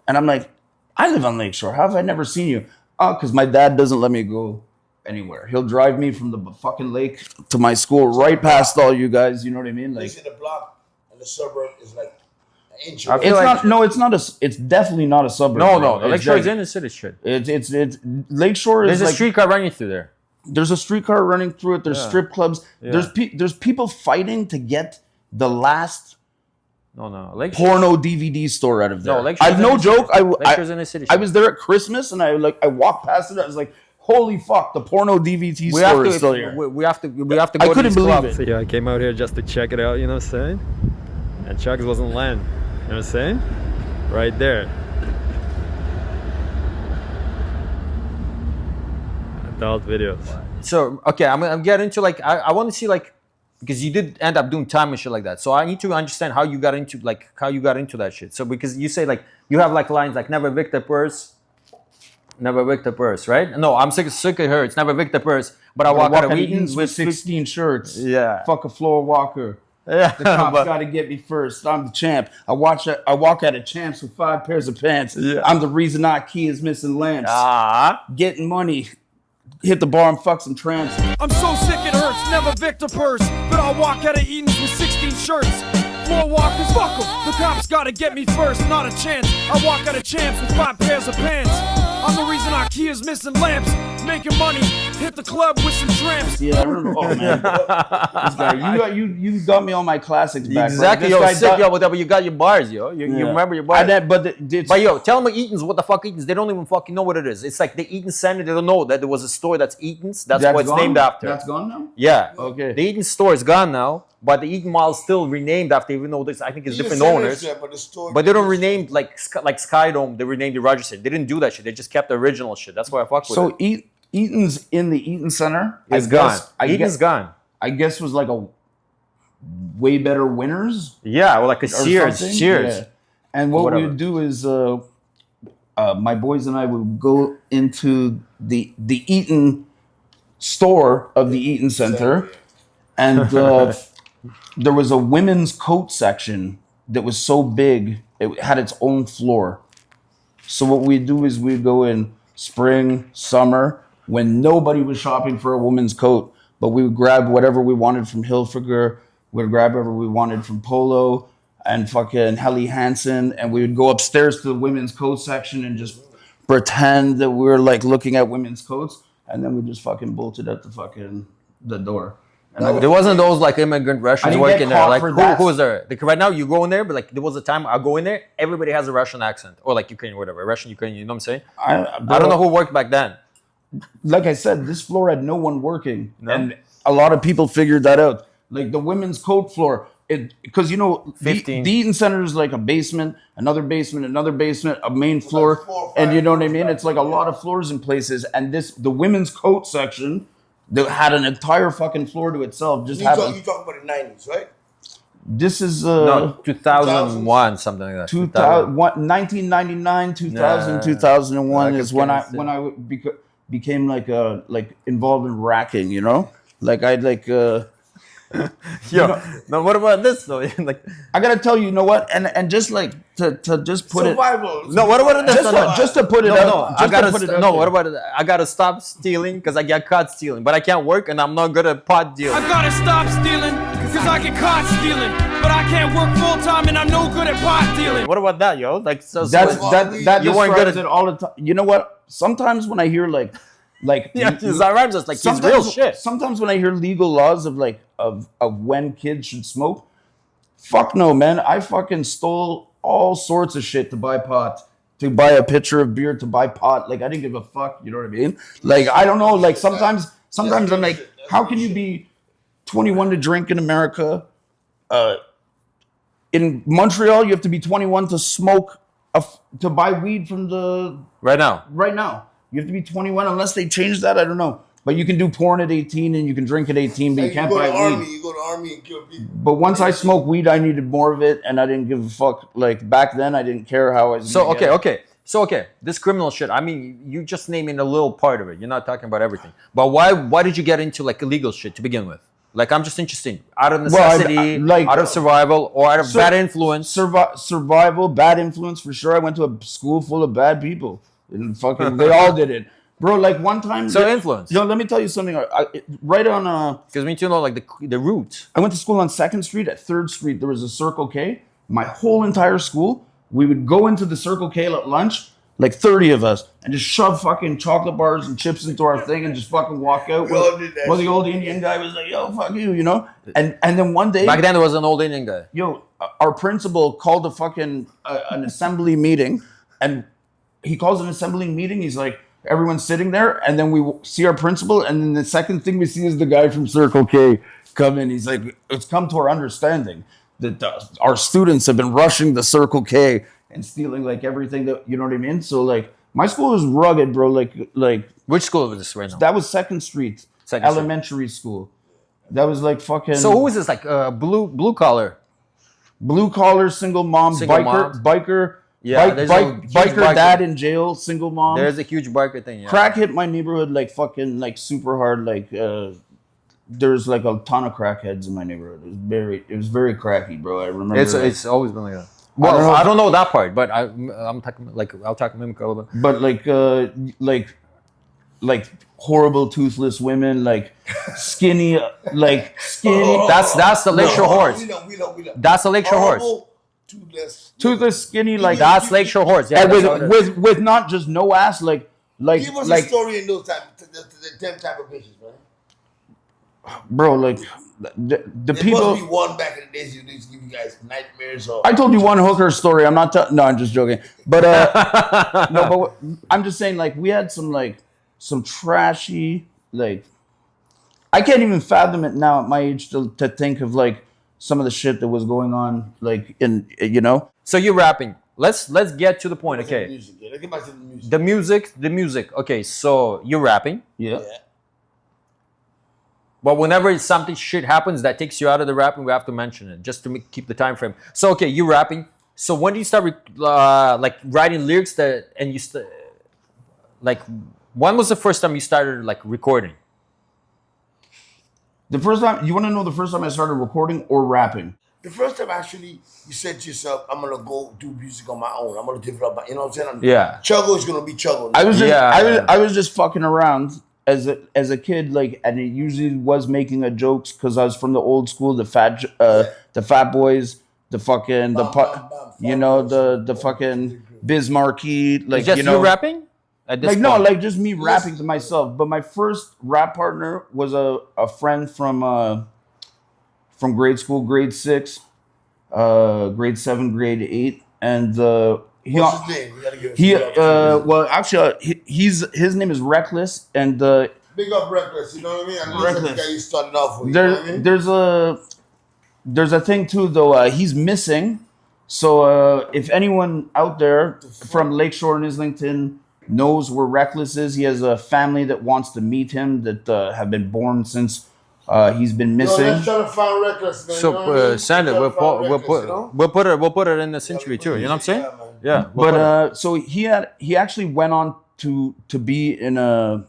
and I'm like, I live on Lakeshore. How have I never seen you? Oh, because my dad doesn't let me go anywhere. He'll drive me from the fucking lake to my school right past all you guys. You know what I mean? Like, This in the block and the suburb is like an inch. I away. feel it's like- not. No, it's not a. It's definitely not a suburb. No, bro. the Lakeshore is like- in the city shit. It's Lakeshore is There's a like, streetcar running through there. There's a streetcar running through it. There's strip clubs. Yeah. There's people fighting to get the last No, Lakeshore. porno DVD store out of there. No, Lakeshore's I in no the joke. city. Lakeshore's in the city. I was there at Christmas and I walked past it. I was like, holy fuck, the porno DVD We store have is to. still here. We have to go. I to couldn't these believe clubs. it. So yeah, I came out here just to check it out, you know what I'm saying? And Chugs wasn't land, you know what I'm saying? Right there. Adult videos. So okay, I'm getting into like I want to see like because you did end up doing time and shit like that. So I need to understand how you got into that shit. So because you say like you have like lines like never Victor purse, right? No, I'm sick of her. It's never Victor purse, but I walk out of Wheaton's with 16 shirts. Yeah. Fuck a floor walker. Yeah, The cops got to get me first. I'm the champ. I walk out of champs with 5 pairs of pants. Yeah. I'm the reason our key is missing lamps. Getting money. hit the bar and fuck some trance. I'm so sick it hurts, never Victor purse. But I'll walk out of Eden's with 16 shirts. Floor walkers, fuck 'em. The cops gotta get me first, not a chance. I walk out of champs with 5 pairs of pants. I'm the reason Ikea's missing lamps. Making money, hit the club with some tramps. Yeah, I remember. Oh man, this guy, you got me on my classics back. Exactly, This yo, guy sick, yo, but you got your bars, yo. You remember your bars. But Yo, tell them Eaton's, what the fuck Eaton's? They don't even fucking know what it is. It's like the Eaton Center, they don't know that there was a store that's Eaton's. That's what it's gone? named after. That's gone now? Yeah. Okay. The Eaton store is gone now, but the Eaton Mall is still renamed after, even though this, I think it's different owners. But they don't rename like Skydome, they renamed the Rogers Center. They didn't do that shit. They just kept the original shit. That's why I fuck with So it. Eaton's in the Eaton Center. It's gone. Eaton's gone. I guess was like a way better winners. Yeah, or like a Sears. Something. Cheers. Yeah. And what Whatever. we would do is my boys and I would go into the Eaton store of the Eaton Center, and there was a women's coat section that was so big it had its own floor. So what we'd do is we'd go in spring, summer, when nobody was shopping for a woman's coat, but we would grab whatever we wanted from Hilfiger, we'd grab whatever we wanted from Polo and fucking Helly Hansen, and we would go upstairs to the women's coat section and just pretend that we were like looking at women's coats, and then we just fucking bolted out the door. And There wasn't those like immigrant Russians didn't get working there. caught Like for that. who was there? Like right now you go in there, but like there was a time I go in there, everybody has a Russian accent or like Ukrainian, whatever, Russian, Ukrainian. You know what I'm saying? I don't know who worked back then. Like I said, this floor had no one working, and a lot of people figured that out. Like the women's coat floor, because you know, 15. the Eaton Center is like a basement, another basement, a main floor, and you know what I mean. It's like a lot of floors in places, and the women's coat section that had an entire fucking floor to itself. Just You talking about the 90s, right? this is No, 2001, something like that. 1999, 2000, 2001 I is can when I understand. became like involved in racking. You know, like I'd like. Yo, now what about this though? Like, I gotta tell you, you know what, and just like to just put Survival. no, what about this? just to put it No, out. I gotta put it out no. there. What about it? I gotta stop stealing because I get caught stealing, but I can't work and I'm not good at pot dealing. I gotta stop stealing, cause I get caught stealing. But I can't work full time and I'm no good at pot dealing. What about that, yo? Like, so that You weren't good describes at- it all the time. You know what? Sometimes when I hear like yeah, that rhymes just like he's real shit. Sometimes when I hear legal laws of like of when kids should smoke, fuck no, man. I fucking stole all sorts of shit to buy pot, to buy a pitcher of beer, to buy pot. Like I didn't give a fuck. You know what I mean? Like I don't know. Like sometimes I'm like, how can you be 21 to drink in America? In Montreal, you have to be 21 to smoke to buy weed from the Right now. right now. You have to be 21 unless they change that. I don't know. But you can do porn at 18 and you can drink at 18, but you can't buy weed. You go to army and kill people. But once I smoked weed, I needed more of it, and I didn't give a fuck. Like back then, I didn't care how I was. So gonna get it. okay, this criminal shit. I mean, you just naming a little part of it. You're not talking about everything. But why did you get into like illegal shit to begin with? Like I'm just interested. Out of necessity, out of survival, or out of bad influence. Survival, bad influence for sure. I went to a school full of bad people, and fucking they all did it, bro. Like one time. So influence. Yo, let me tell you something. Right on. Because we need to know like the route. I went to school on 2nd Street. At 3rd Street, there was a Circle K. My whole entire school, we would go into the Circle K at lunch, like 30 of us, and just shove fucking chocolate bars and chips into our thing and just fucking walk out. We all did that Well, the shit. old Indian guy was like, yo, fuck you, you know? And then one day, Back then there was an old Indian guy. yo, our principal called a fucking an assembly meeting, and he calls an assembly meeting. He's like, everyone's sitting there, and then we see our principal, and then the second thing we see is the guy from Circle K come in. He's like, it's come to our understanding that our students have been rushing the Circle K and stealing like everything that, you know what I mean? So like my school is rugged, bro. Like Which school was this right now? that was 2nd Street, elementary school. That was like fucking. So who is this? Like blue collar? Blue collar, single mom, Single biker, moms. biker, Yeah, there's a huge biker. dad in jail, single mom. There's a huge biker thing. Yeah. Crack hit my neighborhood like fucking like super hard. Like there's like a ton of crackheads in my neighborhood. It was very cracky, bro. I remember. It's always been like that. Well, I don't know that part, but I'm talking like I'll talk mimic a little bit. But like like horrible toothless women, like skinny, like skinny, That's the Lakeshore Horse. We know. That's the Lakeshore Horse. Horrible, toothless. toothless, skinny, like That's Lakeshore Horse. Yeah, and that's how it is. with not just no ass, like Give us like a story in those type, them type of bitches, man. bro, like the There people. must be one back in the days who used to give you guys nightmares or. I told you one hooker story. I'm not. No, I'm just joking. But no, but I'm just saying. Like we had some trashy. Like I can't even fathom it now at my age to think of like some of the shit that was going on. Like in So you're rapping. Let's get to the point. Okay. Music. Yeah, let's get back to the music. The music. Okay, so you're rapping. Yeah. But whenever something shit happens that takes you out of the rapping, we have to mention it just to keep the time frame. So okay, you're rapping. So when do you start like writing lyrics like when was the first time you started like recording? The first time you want to know the first time I started recording or rapping? The first time actually you said to yourself, I'm gonna go do music on my own. I'm gonna develop my, you know what I'm saying? Yeah. Chuggo is gonna be Chuggo. I was just Yeah. I was just fucking around as a kid, like, and it usually was making a jokes because I was from the old school, the fat boys, the fucking the fucking Bismarcky, like Just you rapping? At this like no, point? like just me rapping to myself. But my first rap partner was a friend from grade school, grade 6, grade 7, grade 8, and What's his name? We gotta give it well actually his name is Reckless, and big up Reckless, you know what I mean? And Reckless. The guy you started off with, you know what I mean? there's a thing too though. He's missing, so if anyone out there from Lakeshore and Islington knows where Reckless is, he has a family that wants to meet him that have been born since he's been missing. Let's try to find Reckless, man. So you know what I mean? send it. Let's try to find Reckless, you know? We'll put it in this interview too. You know what I'm saying? Yeah, man. Yeah. we'll put it. But so he actually went on to be in a.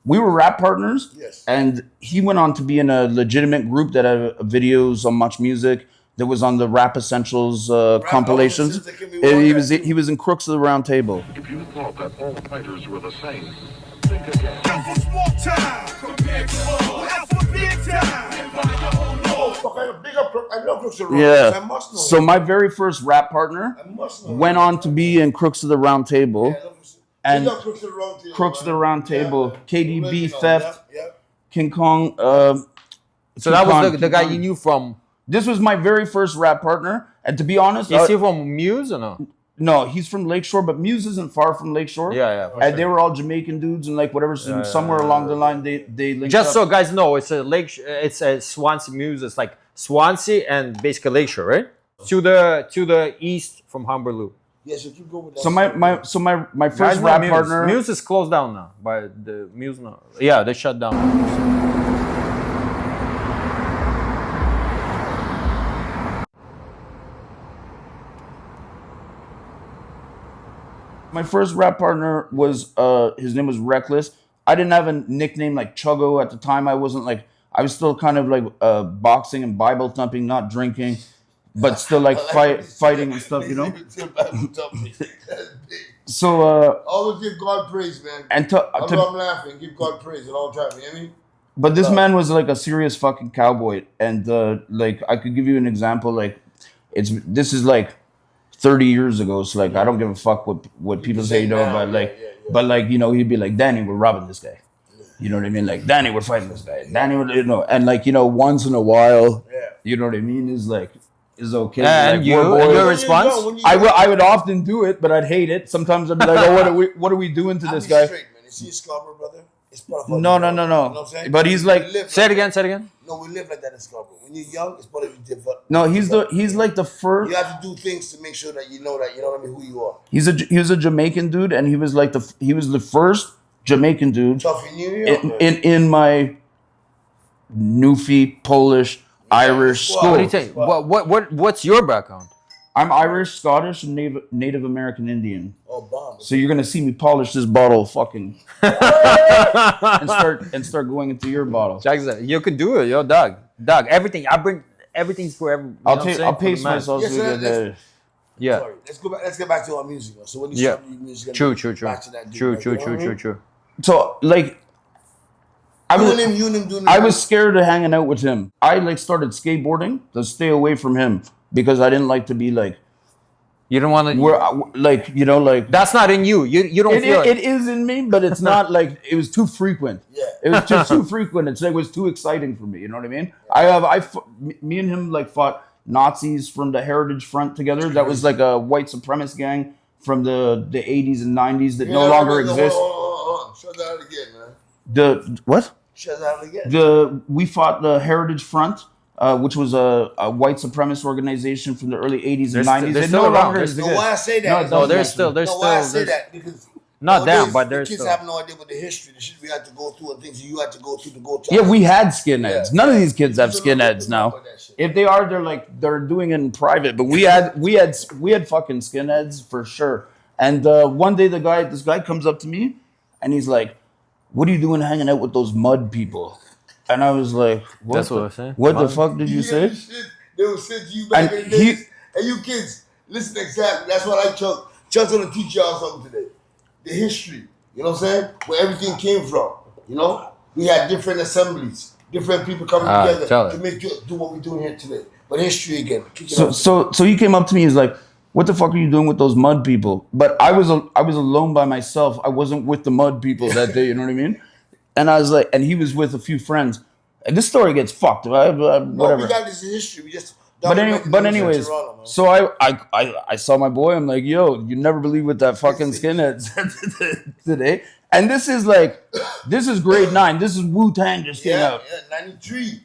We were rap partners, Yes. and he went on to be in a legitimate group that had videos on Much Music that was on the Rap Essentials compilations. Essentials, that can be And he one was guy, he was in Crooks of the Round Table. If you thought that all fighters were the same, think again. For small time compared to all. Out for big time. And by your own law. Fuck, I love Crooks of the Road. Yeah. I must know. So my very first rap partner I must know. went on to be in Crooks of the Round Table. Yeah, I love and Big up Crooks of the Round Table. Crooks of the man. Round Table, man. KDB, Really know, Theft, Yeah. King Kong. So that was King the guy Kong. you knew from. This was my very first rap partner, and to be honest, Is he from Muse or no? no, he's from Lakeshore, but Muse isn't far from Lakeshore. Yeah. for And sure. they were all Jamaican dudes, and like whatever, somewhere along the line they linked Just up. so guys know, it's a Swansea Muse. It's like Swansea and basically Lakeshore, right? To the east from Humberloo. Yeah, so keep going with that. So my Guys first know rap Muse. partner. Muse is closed down now. By the Muse now. Yeah, they shut down. My first rap partner was his name was Reckless. I didn't have a nickname like Chuggo at the time. I was still kind of like boxing and Bible thumping, not drinking, but still like fighting and stuff, you know. So always give God praise, man. and Although I'm laughing, give God praise at all times. You know what I mean? but this man was like a serious fucking cowboy, and like I could give you an example. Like this is like 30 years ago, so like I don't give a fuck what people say, you know, now, but like yeah. but like, you know, he'd be like, Danny, we're robbing this guy. You know what I mean? Like, Danny, we're fighting this guy. Danny, you know, and like, you know, once in a while, you know what I mean, is like is okay. And like, you, we're and boys. your response? I would often do it, but I'd hate it. Sometimes I'd be like, oh, what are we doing to this guy? Straight, man. Is he a Scarborough brother? It's part of No. You know what I'm saying? But he's like, We live Say it like again. Say it again. that. No, we live like that in Scarborough. When you're young, it's part of your development. no, he's like the first. You have to do things to make sure that you know what I mean, who you are. He was a Jamaican dude, and he was like the first Jamaican dude Tough in New York, man. in my Newfie, Polish, Irish Wow. school. What do you think? What's your background? I'm Irish, Scottish, and Native American Indian. Oh, bomb. So you're gonna see me polish this bottle, fucking, and start going into your bottle. Jack said, you could do it, yo, Doug. Everything. I bring everything's for every. I'll pace myself. Yes, so sir, that- Yeah. Sorry. Let's get back to our music. So when you Yeah. started your music, True. back to that dude, True. like, you know what I mean? So like, I You was and him doing I was scared of hanging out with him. I like started skateboarding to stay away from him because I didn't like to be like You don't want to. where like like That's not in you. You don't feel it is in me, but it's not like it was too frequent. Yeah. It was just too frequent. It was too exciting for me. You know what I mean? Me and him like fought Nazis from the Heritage Front together. That was like a white supremacist gang from the 80s and 90s that no longer exists. Shut that out again, man. The what? Shut that out again. We fought the Heritage Front, which was a white supremacist organization from the early 80s and 90s. they're It still no around. longer They're exists. No, why I say that? No, there's still. No, why I say that? Because Not nowadays, down, but the there's kids still. have no idea what the history, the shit we had to go through, and things you had to go through to go to. Yeah, we had skinheads. Yeah. None of these kids have You don't know skinheads now. about that shit. If they are, they're doing it in private. But we had fucking skinheads for sure. And one day this guy comes up to me, and he's like, "What are you doing hanging out with those mud people?" And I was like, That's what I was saying. What the fuck did you say? Shit, they will say to you back And in the days. And you kids, listen exactly. That's what I Chuck. Chuck's gonna teach y'all something today. The history. You know what I'm saying? Where everything came from. You know? We had different assemblies, different people coming together to make do what we're doing here today. But history again. So he came up to me. He's like, "What the fuck are you doing with those mud people?" But I was alone by myself. I wasn't with the mud people that day. You know what I mean? And I was like, and he was with a few friends. And this story gets fucked. Whatever. No, we got this history. We just. But anyways, so I saw my boy. I'm like, "Yo, you never believe what that fucking skinhead said today." And this is grade 9. This is Wu-Tang just came out. Yeah, 93.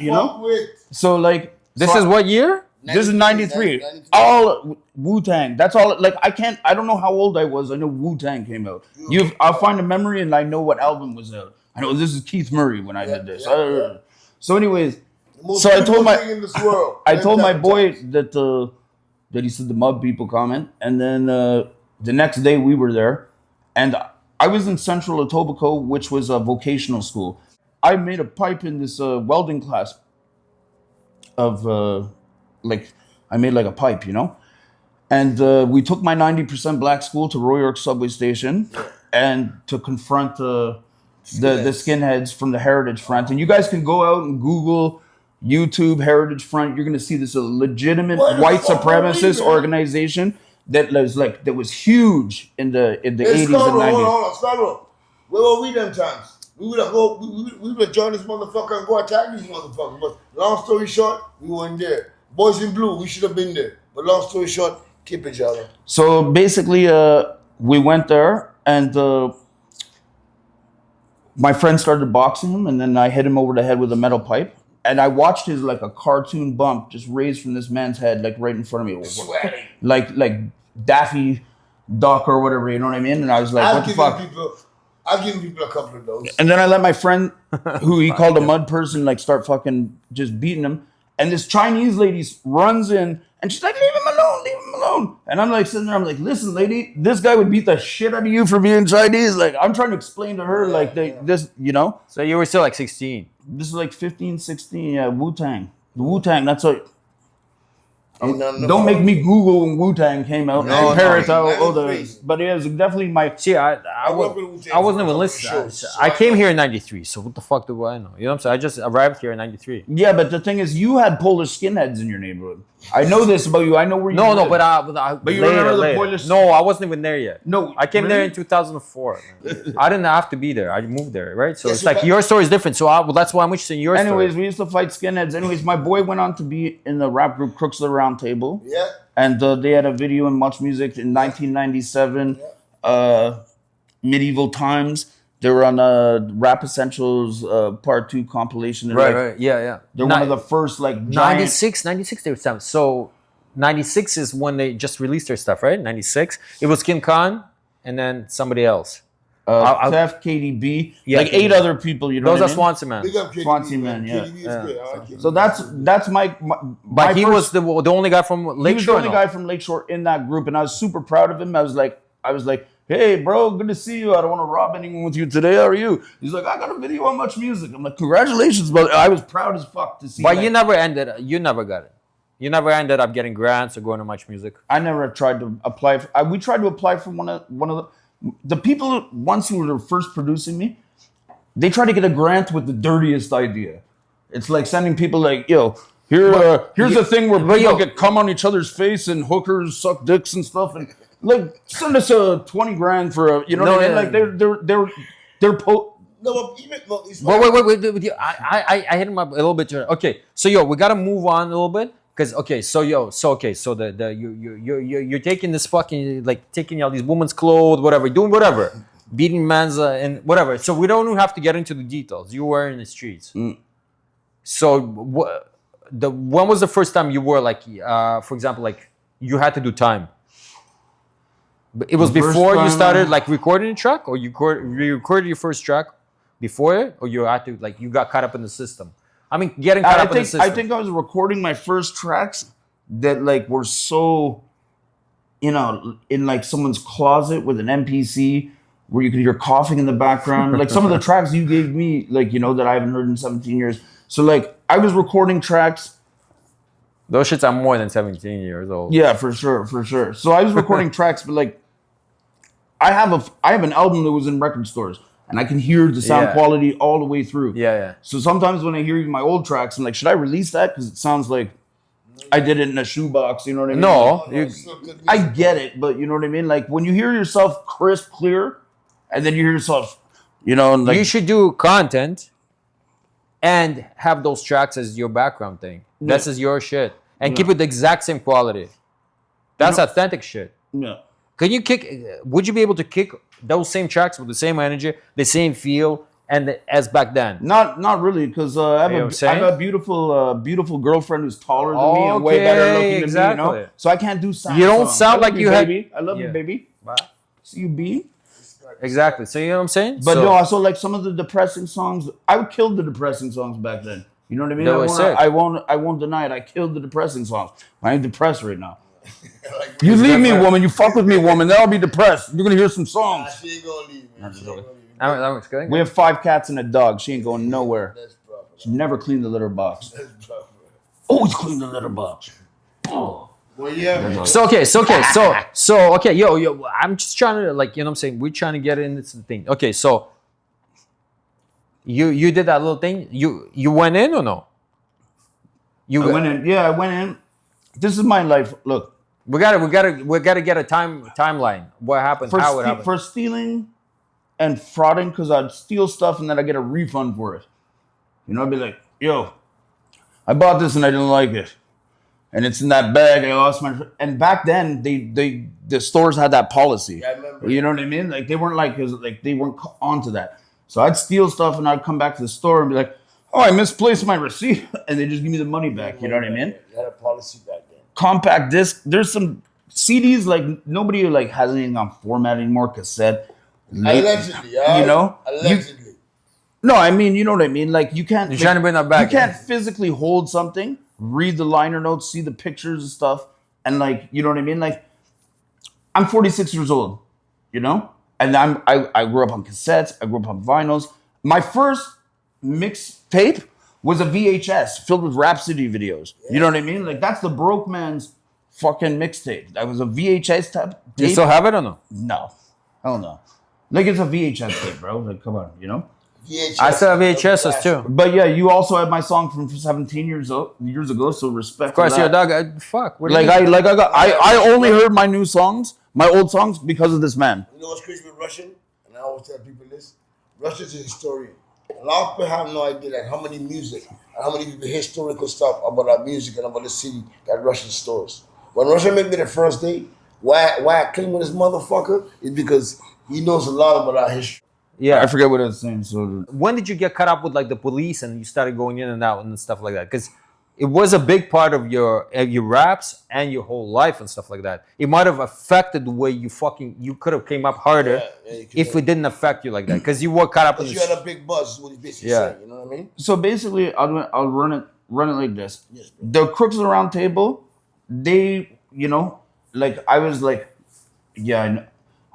You know? So like, This is what year? This is 93. All Wu-Tang. That's all. Like, I don't know how old I was. I know Wu-Tang came out. I'll find a memory and I know what album was out. I know this is Keith Murray when I did this. So anyways, so I told my boy that he said the mud people comment. And then the next day we were there. And I was in Central Etobicoke, which was a vocational school. I made a pipe in this welding class of I made like a pipe, you know? And we took my 90% black school to Roy York subway station and to confront the skinheads from the Heritage Front. And you guys can go out and Google YouTube Heritage Front. You're going to see this a legitimate white supremacist organization that was huge in the 80s and 90s. Hold on, stop. Where were we them times? We would join this motherfucker and go attack these motherfuckers. But long story short, we weren't there. Boys in Blue, we should have been there. But long story short, keep it, y'all. So basically, we went there and my friend started boxing him, and then I hit him over the head with a metal pipe. And I watched his like a cartoon bump just raised from this man's head, like right in front of me. Sweating. Like Daffy Duck or whatever, you know what I mean? And I was like, what the fuck? I've given people a couple of those. And then I let my friend, who he called a mud person, like start fucking just beating him. And this Chinese lady runs in and she's like, leave him alone. And I'm like sitting there, I'm like, listen, lady, this guy would beat the shit out of you for being Chinese. Like, I'm trying to explain to her, this, you know? So you were still like 16. This is like 15, 16, yeah, Wu-Tang. The Wu-Tang, that's what... don't make me Google when Wu-Tang came out and compare it to all the... But it was definitely my... See, I wasn't even listening. I came here in 93, so what the fuck do I know? You know what I'm saying? I just arrived here in 93. Yeah, but the thing is, you had Polish skinheads in your neighborhood. I know this about you. I know where you live. No, but you remember the Polish... No, I wasn't even there yet. No, I came there in 2004. I didn't have to be there. I moved there, right? So it's like your story is different. So that's why I'm interested in your story. Anyways, we used to fight skinheads. Anyways, my boy went on to be in the rap group Crooks of the Round Table. Yeah. And they had a video in Much Music in 1997. Medieval Times. They were on Rap Essentials Part 2 compilation. Right. Yeah. They're one of the first like giant... 96 they were sound. So 96 is when they just released their stuff, right? 96. It was Kim Khan and then somebody else. Theft, KDB, like 8 other people. You know, those are Swansea Man. Swansea Man, yeah. KDB is good. I like So that's my but he was the only guy from Lakeshore. He was the only guy from Lakeshore in that group, and I was super proud of him. I was like, hey, bro, good to see you. I don't want to rob anyone with you today. How are you? He's like, I got a video on Much Music. I'm like, congratulations, brother. I was proud as fuck to see. But you never got it. You never ended up getting grants or going to Much Music. I never tried to apply. We tried to apply for one of the people once who were first producing me. They tried to get a grant with the dirtiest idea. It's like sending people like, yo, here's a thing where people get cum on each other's face and hookers suck dicks and stuff, and like send us a 20 grand for a, you know what I mean? Like they're No, but even Wait. I hit him up a little bit. Okay, so we gotta move on a little bit because so you're taking this fucking like taking all these women's clothes, whatever, doing whatever, beating men's and whatever. So we don't have to get into the details. You were in the streets. So when was the first time you were like, for example, like you had to do time? It was before you started like recording a track, or you recorded your first track before it, or you had to like you got caught up in the system. I mean, getting caught up in the system. I think I was recording my first tracks that like were so, you know, in like someone's closet with an MPC where you could hear coughing in the background. Like some of the tracks you gave me, like, you know, that I haven't heard in 17 years. So like I was recording tracks. Those shits are more than 17 years old. Yeah, for sure. So I was recording tracks, but like I have an album that was in record stores. And I can hear the sound quality all the way through. Yeah. So sometimes when I hear my old tracks, I'm like, should I release that? Because it sounds like I did it in a shoebox. You know what I mean? No. I get it, but you know what I mean? Like when you hear yourself crisp, clear, and then you hear yourself, you know, like you should do content and have those tracks as your background thing. This is your shit. And keep it the exact same quality. That's authentic shit. Yeah. Would you be able to kick those same tracks with the same energy, the same feel, and as back then? Not really, because I have a beautiful girlfriend who's taller than me and way better looking than me, you know? So I can't do sound. You don't sound like you had... I love you, baby. Wow. See you, B. Exactly. So you know what I'm saying? But no, also like some of the depressing songs, I killed the depressing songs back then. You know what I mean? I won't deny it. I killed the depressing songs. I ain't depressed right now. You leave me, woman. You fuck with me, woman. Then I'll be depressed. You're gonna hear some songs. she ain't gonna leave me. That was good. We have 5 cats and a dog. She ain't going nowhere. She never cleaned the litter box. Always clean the litter box. Oh. Well, yeah. So okay, yo, I'm just trying to like, you know what I'm saying? We're trying to get into the thing. Okay, so you did that little thing. You went in or no? I went in. Yeah, I went in. This is my life. Look. We gotta get a timeline. What happened? How it happened? For stealing and frauding, because I'd steal stuff and then I get a refund for it. You know, I'd be like, yo, I bought this and I didn't like it. And it's in that bag. I lost my. And back then, the stores had that policy. Yeah, I remember. You know what I mean? Like they weren't they weren't onto that. So I'd steal stuff and I'd come back to the store and be like, oh, I misplaced my receipt, and they just give me the money back. You know what I mean? You had a policy back then. Compact disc. There's some CDs like nobody like has anything on format anymore. Cassette. Allegedly, you know. Allegedly. No, I mean, you know what I mean. Like you can't. You're trying to bring that back. You can't physically hold something, read the liner notes, see the pictures and stuff, and like you know what I mean. Like I'm 46 years old, you know, and I grew up on cassettes. I grew up on vinyls. My first mixtape was a VHS filled with Rhapsody videos. Yeah. You know what I mean? Like that's the broke man's fucking mixtape. That was a VHS tape. You still have it or no? No, hell no. Like it's a VHS tape, bro. Like come on, you know. VHS. I still have VHSs too. But yeah, you also have my song from 17 years ago. So respect. Of course, for you're that. a dog. Fuck. I only heard my new songs, my old songs, because of this man. You know what's crazy with Russian? And I always tell people this: Russian's a historian. A lot of people have no idea like how many music and how many historical stuff about our music and about the city that Russian stores. When Russian made me the first day, why I came with this motherfucker is because he knows a lot about our history. Yeah, I forget what I was saying. So when did you get caught up with like the police and you started going in and out and stuff like that? Because it was a big part of your raps and your whole life and stuff like that. It might have affected the way you could have came up harder if it didn't affect you like that. Because you were caught up in you had a big buzz, is what he's basically saying. You know what I mean? So basically, I'll run it like this. Yes, the Crooks of the Round Table, they, you know, like I was like, yeah,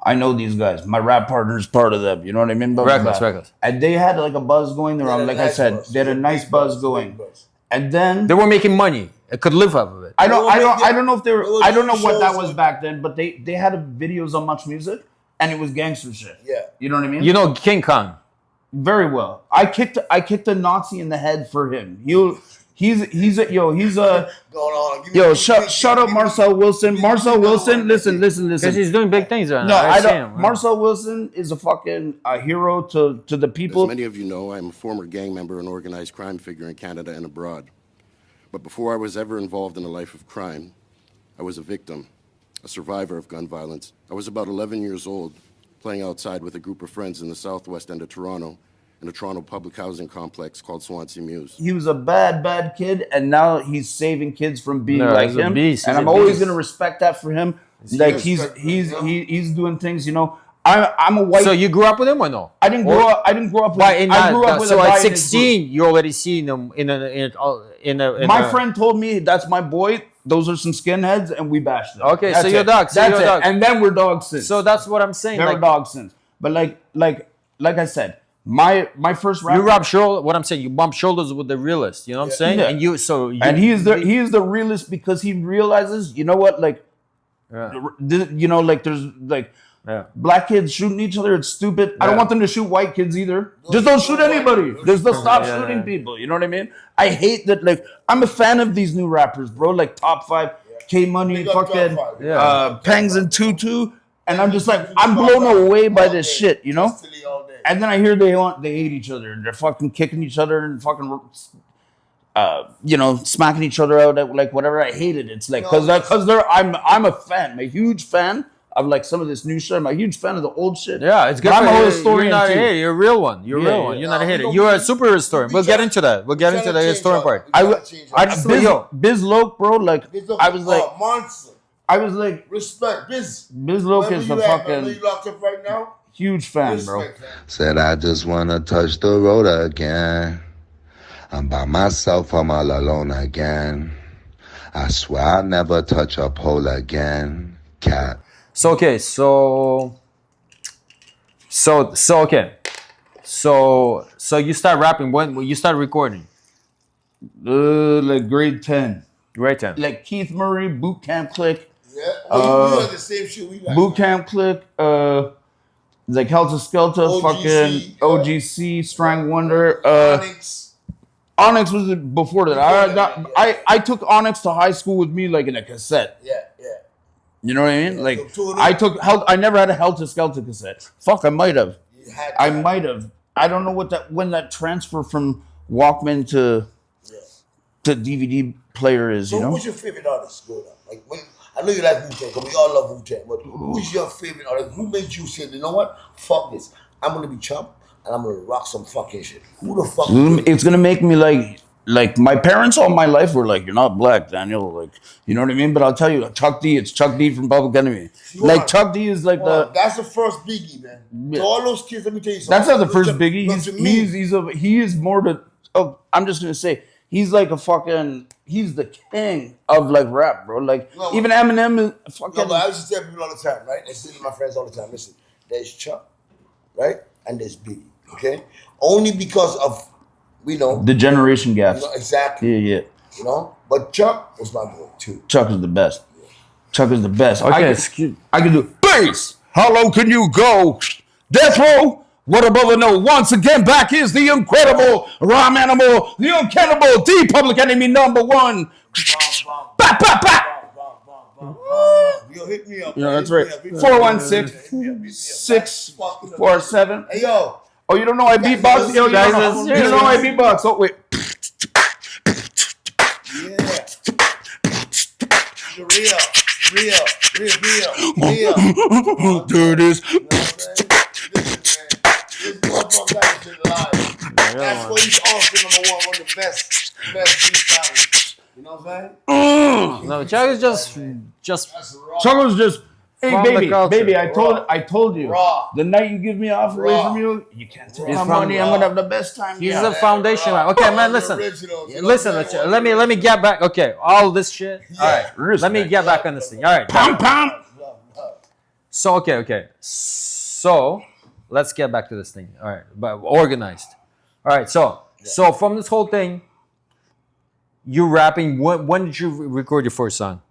I know these guys. My rap partner's part of them. You know what I mean? Reckless. And they had like a buzz going around. Like I said, they had a nice buzz going. And then they were making money. It could live off of it. it. I don't know if they were. They were I don't know doing what that shows was on- back then, but they had videos on Much Music, and it was gangster shit. Yeah. You know what I mean? You know King Kong. Very well. I kicked a Nazi in the head for him. He's a Going on. Give me- yo. give me- Shut up, give me- Marcel Wilson. Marcel Wilson. Listen. Because he's doing big things right No, now. I see don't. him. Marcel Wilson is a fucking hero to the As people. many of you know, I'm a former gang member and organized crime figure in Canada and abroad. But before I was ever involved in a life of crime, I was a victim, a survivor of gun violence. I was about 11 years old, playing outside with a group of friends in the southwest end of Toronto, in a Toronto public housing complex called Swansea Mews. He was a bad kid, and now he's saving kids from being No, like he's a him. beast. And He's I'm a always beast. gonna respect that for him. Like he's doing things. You know, I'm a white. So you grew up with him or no? I didn't grow up. I didn't grow up with. But in I grew up with so a guy at in his 16, you already seen him in a. My friend told me that's my boy. Those are some skinheads, and we bashed them. Okay, so That's you're it. dogs. So That's you're it. dogs. And then we're dogs since. So that's what I'm saying. They're Like, dog since. But like I said, my first rap. you rub shoulder. What I'm saying, you bump shoulders with the realist. You know what I'm saying? Yeah. And and he is the realist because he realizes, you know what, like, you know, like there's like black kids shooting each other. It's stupid. I don't want them to shoot white kids either. Just don't shoot anybody. Just stop shooting people. You know what I mean? I hate that. Like, I'm a fan of these new rappers, bro. Like Top 5, K Money, Big up fucking Top 5. Pangs and Tutu, and I'm just like, I'm blown away by this shit. You know? Silly all day. And then I hear they hate each other and they're fucking kicking each other and fucking you know, smacking each other out at, like, whatever. I hate it. It's like because I'm a fan. I'm a huge fan of like some of this new shit. I'm a huge fan of the old shit. Yeah, it's good. But I'm for a whole you. historian You're not too. a hater. You're a real one. You're a real one. You're not a hater. You're a super historian. We'll get into that. We'll get into the historian part. Biz Loke, bro. Like I was like, monster. I was like, Respect, Biz. Loke is the I know fucking you locked up right now. huge fan, bro. Respect, man. Said I just wanna touch the road again. I'm by myself, I'm all alone again. I swear I'll never touch a pole again. Cat. So okay, so you start rapping when you start recording? Like grade 10. Grade 10. Like Keith Murray, Boot Camp Click. Yeah. Oh, you like the same shit we like. Boot Camp Click, like Helter Skelter, OGC, fucking OGC, Strang Wonder. Onyx. Onyx was before that. I took Onyx to high school with me, like in a cassette. Yeah. You know what I mean? Like so I never had a Helter Skelter cassette. Fuck, I might have. You had I that. might have. I don't know when that transfer from Walkman to DVD player is. So You know? who's your favorite artist growing up? Like I know you like Wu-Tang, because we all love Wu-Tang, but who's your favorite artist? Who made you say, you know what? Fuck this. I'm gonna be Chump and I'm gonna rock some fucking shit. Who the fuck? It's gonna make me like my parents all my life were like, you're not black, Daniel. Like, you know what I mean? But I'll tell you, Chuck D. It's Chuck D from Public Enemy. Like Chuck D. is like that's the first Biggie, man. Yeah. To all those kids, let me tell you something. That's not the first Biggie. Look, to me, He is more to. Oh, I'm just gonna say he's like a fucking. He's the king of like rap, bro. Like No, even Eminem is fucking. no, but I used to tell people all the time, right? I say to my friends all the time, listen, there's Chuck, right? And there's Biggie, okay? Only because of, we know, the generation you gaps. know, exactly, Yeah. you know? But Chuck was my boy, too. Chuck is the best. Chuck is the best. Okay, I can do bass. How low can you go? Death row. What above a no? Once again, back is the incredible rhyme animal, the uncannibal, the Public Enemy #1. Bap, bap, bap. Yo, hit me up. You know, that's hit me right. up, hit me up. 416 Hit me up, hit me up. 647. Hey, yo. Oh, you don't know I beatbox? Yo, you don't know I beatbox. Oh, wait. Yeah. Real. There it is. You know what I'm saying? Listen, man. This motherfucker got this shit live. That's why he's also #1, one of the best freestylers. You know what I'm saying? No, Chuck is just That's raw. Chuck was just, hey, From the baby, culture. I told you. Raw. The night you give me off away Raw. from you, you can't take He's my from money. I'm raw. gonna have the best time. he's Yeah. a foundation man. Okay, man, listen. Let me get back. Okay, all this shit. All right, let me get back on this thing. All right. Pam, pam. So okay. So let's get back to this thing. All right, but organized. All right. So from this whole thing, you rapping. When did you record your first song?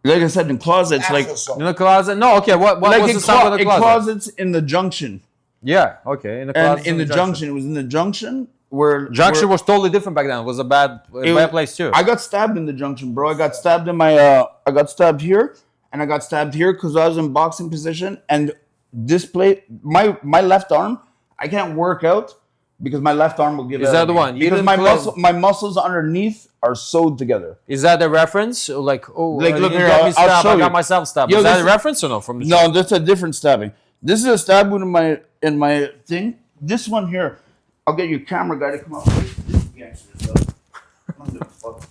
Like I said, in closets, After like song. In the closet? No, okay. What like was in, the song with the in closet? closets in the junction, Yeah, okay. In the closet. and in the junction. It was in the junction where Junction was totally different back then. It was a bad place too. I got stabbed in the junction, bro. I got stabbed in my I got stabbed here, and I got stabbed here because I was in boxing position. And this plate, my left arm, I can't work out because my left arm will give out. Is that on the me. one? You Because didn't my muscles underneath are sewed together. Is that the reference? Like, oh, Like, look you here, got me I'll stabbed, show I you. got myself stabbed. Yo, Is that this a is- reference or no? From the No, that's a different stabbing. This is a stab wound in my thing. This one here, I'll get your camera guy to come up. This is gangster stuff. I don't give a fuck.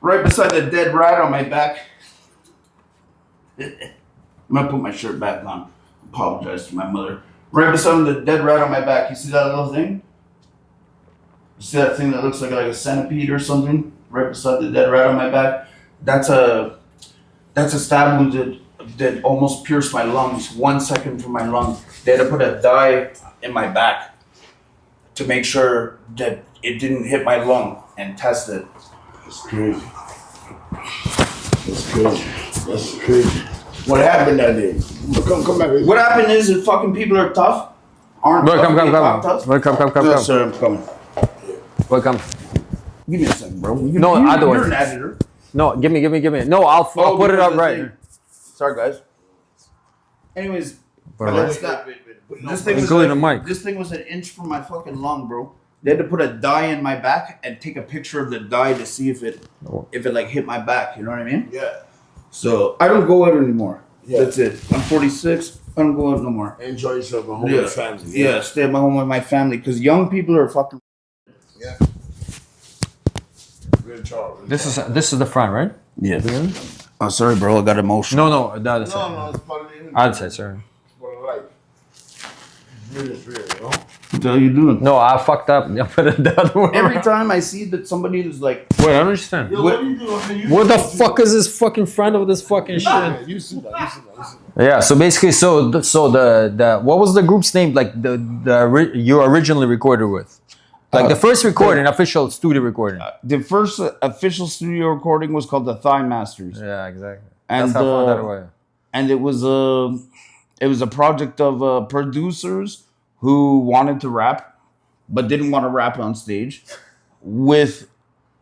Right beside the dead rat on my back. I'm gonna put my shirt back on. Apologize to my mother. Right beside the dead rat on my back. You see that little thing? You see that thing that looks like a centipede or something? Right beside the dead rat on my back. That's a stab wound that almost pierced my lungs. 1 second from my lung. They had to put a dye in my back to make sure that it didn't hit my lung and test it. That's crazy. That's crazy. That's crazy. What happened that day? Come back. What happened is that fucking people are tough. Aren't Bro, tough, come. they talk tough. Bro, come. Yes, sir, I'm coming. Welcome. Give me a second, bro. No, otherwise. You're an editor. No, give me. No, I'll put it up right. Sorry, guys. Anyways, Bro, that's that. This thing was Including the mic. This thing was an inch from my fucking lung, bro. They had to put a dye in my back and take a picture of the dye to see if it like hit my back. You know what I mean? Yeah. So I don't go out anymore. Yeah. That's it. I'm 46. I don't go out no more. Enjoy yourself at home with Yeah. your family. Yeah, stay at my home with my family because young people are fucking. Yeah. Real talk. Real This talk. is the front, right? Yeah. Oh, sorry, bro. I got emotional. No, that is. No, it's part of the interview. I'd say, sorry. It's part of life. Real is real, you know? What the hell you doing? No, I fucked up. I put it the other way Every around. time I see that somebody is like, Wait, I don't understand. Yo, what are you doing? What the fuck is this fucking front of this fucking shit? Yeah, you see that. Yeah, so basically, so the what was the group's name? Like you originally recorded with, like the first recording, official studio recording. the first official studio recording was called the Thigh Masters. Yeah, exactly. And, That's how I found that away. And it was a project of producers who wanted to rap, but didn't want to rap on stage, with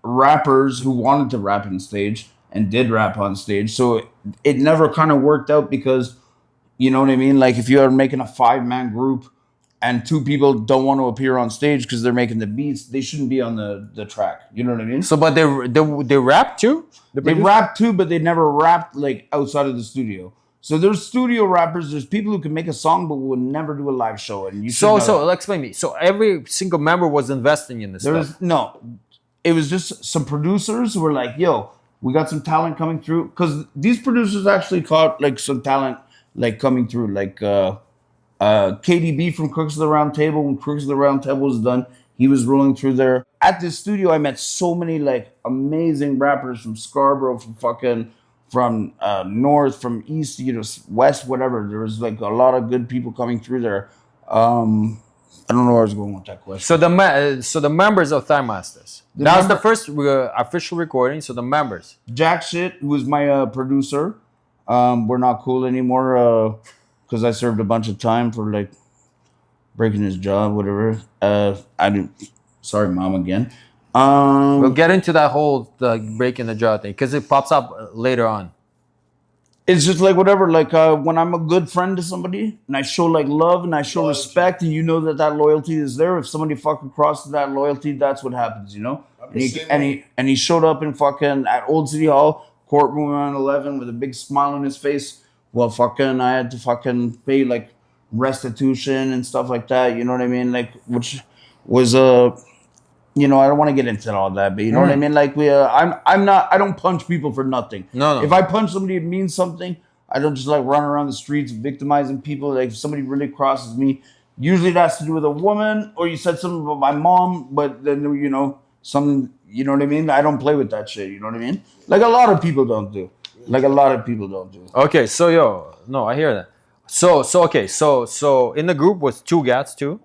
rappers who wanted to rap on stage and did rap on stage. So it never kind of worked out because, you know what I mean? Like if you are making a 5-man group and 2 people don't want to appear on stage because they're making the beats, they shouldn't be on the track. You know what I mean? So, but they rap too. They rap too, but they never rapped like outside of the studio. So there's studio rappers. There's people who can make a song, but will never do a live show. And you should know that. So explain me. So every single member was investing in this There stuff. was no. It was just some producers who were like, "Yo, we got some talent coming through." Because these producers actually caught like some talent like coming through. Like KDB from Crooks of the Round Table. When Crooks of the Round Table was done, he was rolling through there. At this studio, I met so many like amazing rappers from Scarborough, from north, from east, west, whatever. There was like a lot of good people coming through there. I don't know where I was going with that question. So the members of Thigh Masters. That was the first official recording. So the members. Jack Shit, who was my producer, we're not cool anymore because I served a bunch of time for like breaking his job, whatever. I didn't. Sorry, mom, again. We'll get into that whole breaking the jaw thing because it pops up later on. It's just like whatever. Like when I'm a good friend to somebody and I show like love and I show respect, and you know that loyalty is there. If somebody fucking crosses that loyalty, that's what happens, you know. And he showed up in fucking at Old City Hall courtroom around 11 with a big smile on his face. Well, fucking, I had to fucking pay like restitution and stuff like that. You know what I mean? Like, which was you know, I don't want to get into all that, but you know what I mean? Like I don't punch people for nothing. No. If I punch somebody, it means something. I don't just like run around the streets victimizing people. Like if somebody really crosses me, usually that's to do with a woman, or you said something about my mom, but then, you know, something, you know what I mean? I don't play with that shit, you know what I mean? Like a lot of people don't do. Okay, so no, I hear that. So in the group was 2 gats too.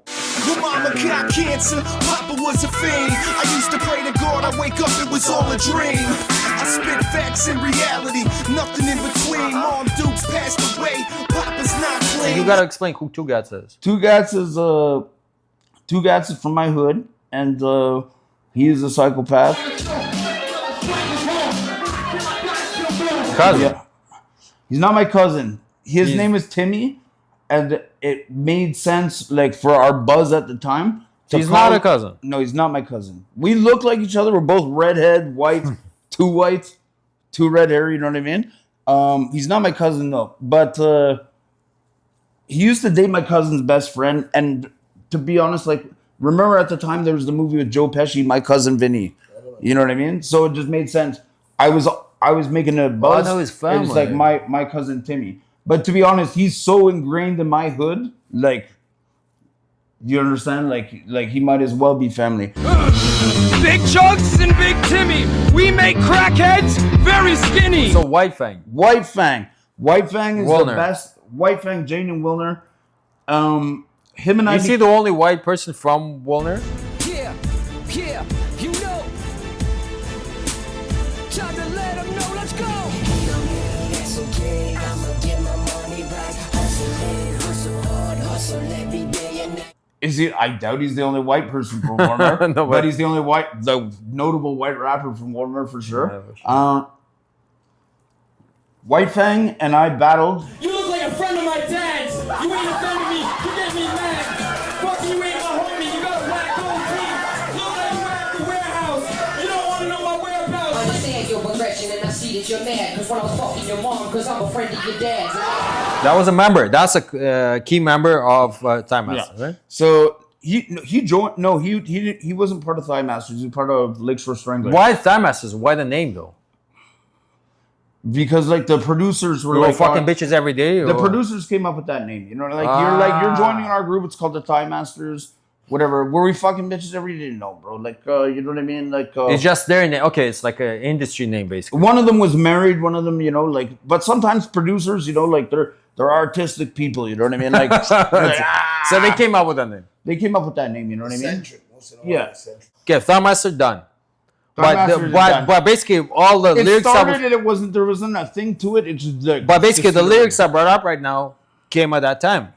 Your mama got cancer, Papa was was a fiend. I used to pray to God, I wake up, it was all a dream. I spit facts in reality, nothing in between. Mom Dukes passed away, Papa's not clean. You gotta explain who Two Gats is. Two Gats is from my hood, and he is a psychopath. Cousin. Yeah. He's not my cousin. His name is Timmy, and it made sense like for our buzz at the time. He's not a cousin. No, he's not my cousin. We look like each other. We're both redhead, white, two red hair. You know what I mean? He's not my cousin though, but he used to date my cousin's best friend. And to be honest, like remember at the time there was the movie with Joe Pesci, My Cousin Vinny. You know what I mean? So it just made sense. I was making a buzz. I know his family. It's like my cousin Timmy. But to be honest, he's so ingrained in my hood, like you understand, like he might as well be family. Big Chugs and Big Timmy, we make crackheads very skinny. So White Fang. White Fang is Wilner. the best. White Fang, Jane and Wilner. Him and I. Is he the only white person from Wilner? Yeah, you know. Time to let them know, let's go. That's okay, I'ma get my money back. Hustle hard, hustle every day and night. Is he? I doubt he's the only white person from Warner, No, but he's the notable white rapper from Warner for sure. Yeah, for sure. White Fang and I battled. You look like a friend of my dad's. You ain't offended me. You get me mad. Fuck you ain't my homie. You got a whack gold teeth. Look like you at the warehouse. You don't want to know my whereabouts. I understand your progression and I see that you're mad. Cause when I was fucking your mom, cause I'm a friend of your dad's. That was a member. That's a key member of Time Master, right? So he joined. No, he wasn't part of Thigh Masters. He was part of Lakeshore Stranglers. Why Time Masters? Why the name though? Because like the producers were You were like fucking bitches every day. The or? producers came up with that name. You know, you're joining our group. It's called the Thigh Masters. Whatever. Were we fucking bitches every day? No, bro. Like you know what I mean? Like It's just their name. Okay, it's like an industry name basically. one of them was married. One of them, you know, like. But sometimes producers, you know, like they're artistic people. You know what I mean? Like, So they came up with that name. They came up with that name. You know what I mean? Eccentric. Yeah. Okay, Thigh Master done. But But basically all the it lyrics started and there wasn't a thing to it. It's just like. But basically the lyrics I brought up right now came at that time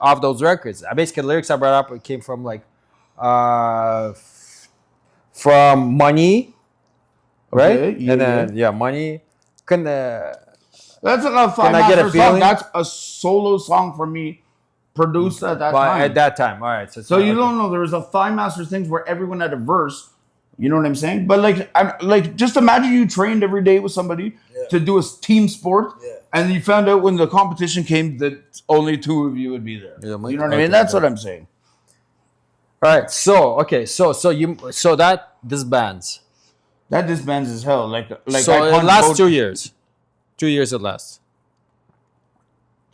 of those records. Basically the lyrics I brought up came from like from Money, right? Okay, yeah, and then Money. That's not a Thigh Can I get a Master song. feeling? That's a solo song for me, produced at that time. At that time, all right. So you don't know there was a Thigh Master things where everyone had a verse. You know what I'm saying? But like just imagine you trained every day with somebody to do a team sport, and you found out when the competition came that only two of you would be there. Yeah, you know what I mean? That's what I'm saying. All right. So that disbands. That disbands as hell. Like So I it lasts both- 2 years. 2 years it lasts.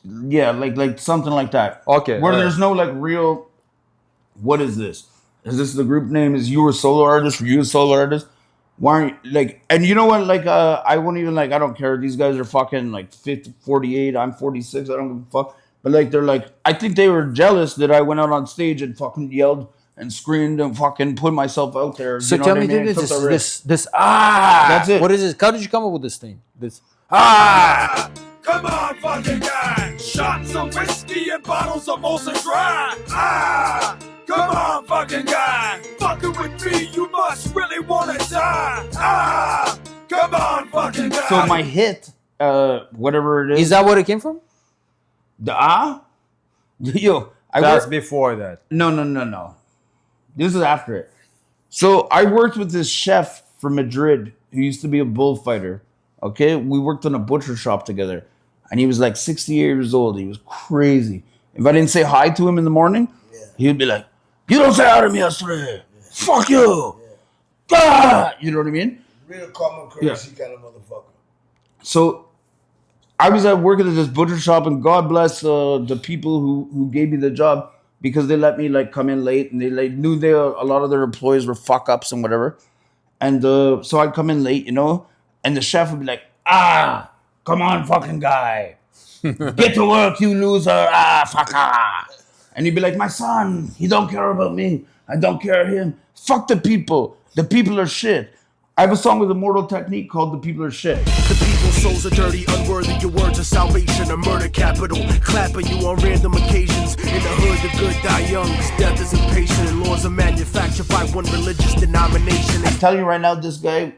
Yeah, like something like that. Okay. Where all there's right. no like real. What is this? Is this the group name? Is you a solo artist? Were you a solo artist? Why aren't you, like? And you know what? Like, I won't even like. I don't care. These guys are fucking like 50, 48. I'm 46. I don't give a fuck. But like, they're like. I think they were jealous that I went out on stage and fucking yelled and screamed and fucking put myself out there. So you know tell what I me mean? this, Took the risk. this That's it. What is this? How did you come up with this thing? This Come on, fucking guy. Shots of whiskey and bottles of Molson Dry. Come on, fucking guy. Fucking with me, you must really wanna die. Come on, fucking guy. So my hit, whatever it is. is that what it came from? The Yo, That's before that. No. This is after it. So I worked with this chef from Madrid who used to be a bullfighter. Okay, we worked in a butcher shop together, and he was like 68 years old. He was crazy. If I didn't say hi to him in the morning, he would be like, "You don't say hi to me yesterday. Fuck you." Ah! You know what I mean? Real common courtesy kind of motherfucker. So I was working at this butcher shop, and God bless the people who gave me the job, because they let me like come in late, and they like knew a lot of their employees were fuck ups and whatever. And so I'd come in late, you know, and the chef would be like, "Come on, fucking guy, get to work, you loser, fucker." And he'd be like, "My son, he don't care about me. I don't care him. Fuck the people. The people are shit. I have a song with Immortal Technique called The People Are Shit. The people's souls are dirty, unworthy. Your words of salvation, a murder capital. Clapping you on random occasions. In the hood, the good die young. This death is impatient, and laws are manufactured by one religious denomination. I'm telling you right now, this guy,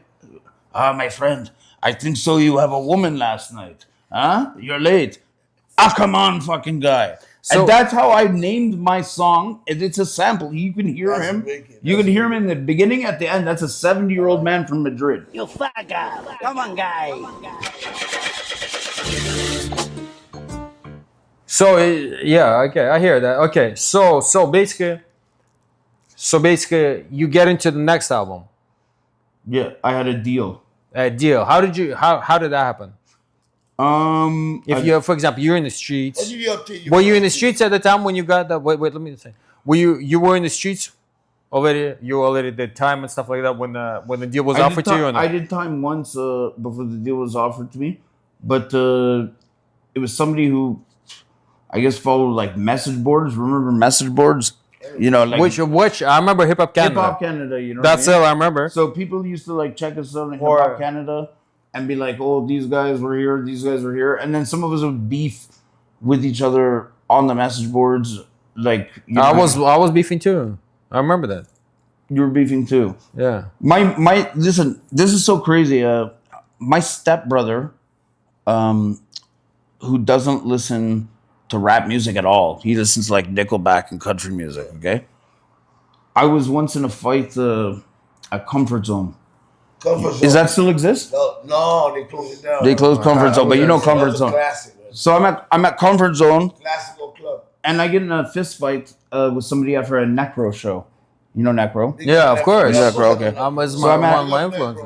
my friend, I think so. You have a woman last night. Huh? You're late. Come on, fucking guy. So- and that's how I named my song. It's a sample. You can hear That's him. wicked. You can hear him in the beginning, at the end. That's a 70-year-old man from Madrid. You fat guy. Come on, guy. So yeah, okay, I hear that. Okay, so basically, you get into the next album. Yeah, I had a deal. Deal. How did that happen? If you, for example, you're in the streets. What did you update? Were you in the streets at the time when you got that? Wait, let me say. Were you were in the streets already? You already did time and stuff like that when the deal was offered to you? Or not? I did time once before the deal was offered to me, but it was somebody who, I guess, followed like message boards. Remember message boards? You know, like which I remember Hip Hop Canada. Hip Hop Canada, you know. That's what I it. mean? I remember. So people used to like check us out in Hip Or- Hop Canada and be like, "Oh, these guys were here, these guys were here," and then some of us would beef with each other on the message boards. Like I was beefing too. I remember that. you were beefing too. Yeah. My listen, this is so crazy. My stepbrother, who doesn't listen to rap music at all. He listens to like Nickelback and country music. Okay. I was once in a fight at Comfort Zone. Comfort Zone. Does that still exist? No, they closed it down. They closed Comfort Zone, but you know Comfort That's a Zone. classic, man. So I'm at Comfort Zone, Classical club. and I get in a fist fight with somebody after a Necro show. You know Necro? Yeah, of course. Yeah, bro, okay. It's So I'm at- one of my influences.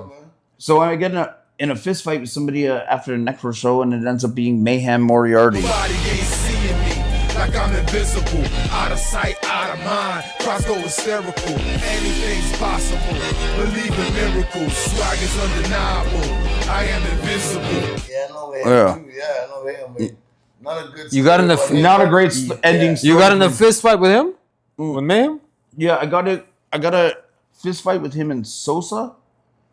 So I get in a fist fight with somebody after a Necro show, and it ends up being Mayhem Moriarty. Nobody ain't seeing me like I'm invisible. Out of sight, out of mind. Cross go hysterical. Anything's possible. Believe in miracles. Swag is undeniable. I am invisible. Yeah, I know him Yeah. too. Yeah, I know him, man. Not a good You got in the story, but Not a yeah. great ending. Yeah. Story. You got in a fist fight with him? With me? Yeah, I got a fist fight with him and Sosa.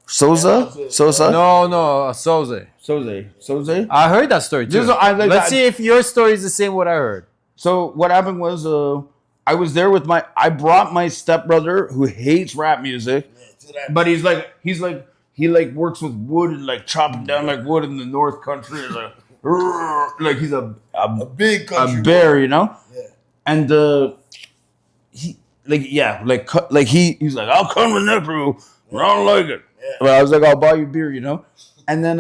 Sosa? No, Soze. Soze. I heard that story too. This is- I like Let's that. see if your story is the same what I heard. So what happened was I was there with I brought my stepbrother who hates rap music, but he works with wood and like chopping down like wood in the North Country, like he's a big country bear, you know. Yeah. And he's like, I'll come with Necro. I don't like it. Yeah. But I was like, I'll buy you beer, you know. And then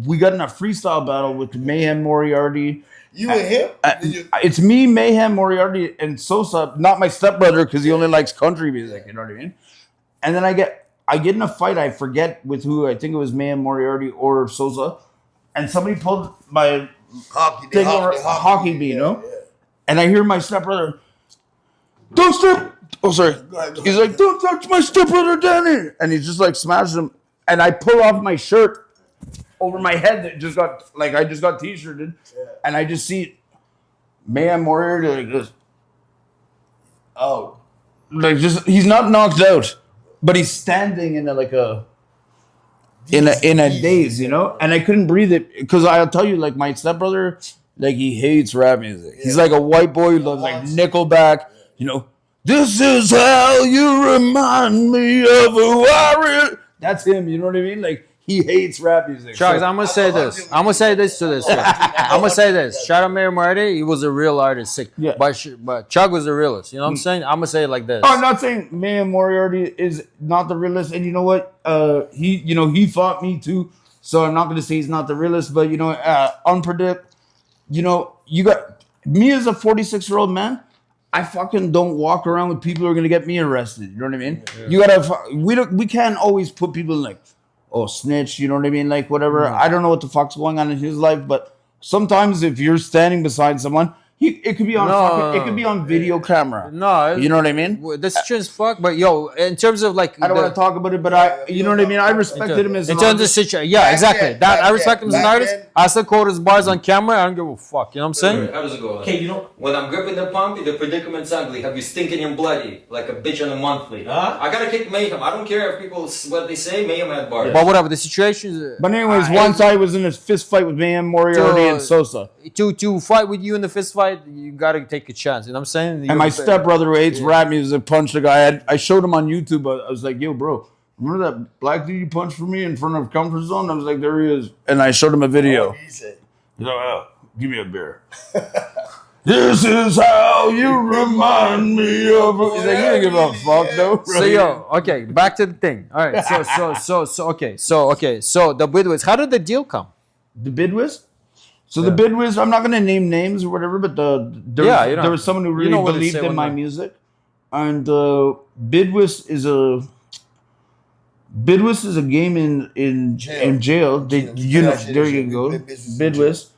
we got in a freestyle battle with Mayhem Moriarty. You and him? It's me, Mayhem Moriarty, and Sosa, not my stepbrother because he only likes country music. You know what I mean? And then I get in a fight. I forget with who. I think it was Mayhem Moriarty or Sosa, and somebody pulled my thing over hockey me, you know. Yeah. And I hear my stepbrother, "Don't step!" Oh, sorry. He's like, "Don't touch my stepbrother, Danny!" And he just like smashes him. And I pull off my shirt over my head that just got I just got t-shirted, and I just see Mayhem Moriarty like this. Oh. Like just he's not knocked out, but he's standing in a daze, you know. And I couldn't breathe it because I'll tell you, like my stepbrother, like he hates rap music. He's like a white boy who loves like Nickelback, you know. This is how you remind me of a warrior. That's him, you know what I mean? Like he hates rap music. Chugs, So- I'm gonna say this. I'm gonna say this to this. I'm gonna say this. Shout out Mayor Marty. He was a real artist. Sick. Yeah. But Chug was the realest. You know what I'm saying? I'm gonna say it like this. Oh, I'm not saying Mayhem Moriarty is not the realest, and you know what? He fought me too, so I'm not gonna say he's not the realest, but unpredict. You know, you got me as a 46-year-old man. I fucking don't walk around with people who are gonna get me arrested. You know what I mean? Yeah. You gotta. We can't always put people in like, oh, snitch. You know what I mean? Like whatever. I don't know what the fuck's going on in his life, but sometimes if you're standing beside someone, it could be on it could be on video camera. No, you know what I mean? This just fuck. But yo, in terms of like, I don't want to talk about it, but you know what I mean. I respected him as in an terms of artist. situation. Yeah, exactly. I respect him as an artist. I still quote his bars on camera. I don't give a fuck. You know what I'm saying? How does it go? Okay, you know. When I'm gripping the pump, the predicament's ugly. Have you stinking and bloody like a bitch on a monthly? I gotta kick Mayhem. I don't care if people what they say. Mayhem had bars. But whatever the situation is. But anyways, once I was in a fist fight with Mayhem, Moriarty, and Sosa. To fight with you in the fist fight, you gotta take a chance. You know what I'm saying? And my stepbrother who hates rap music punched the guy. I showed him on YouTube. I was like, yo, bro, remember that black dude you punched for me in front of Comfort Zone? I was like, there he is. And I showed him a video. He said, He's like, oh, give me a beer. This is how you remind me of. He's like, you don't give a fuck, though. So yo, okay, back to the thing. All right, so the bid was. How did the deal come? The bid was. So the bid was. I'm not gonna name names or whatever, but there was someone who really believed in my music, and Bidwist is a game in jail. There you go. Bidwist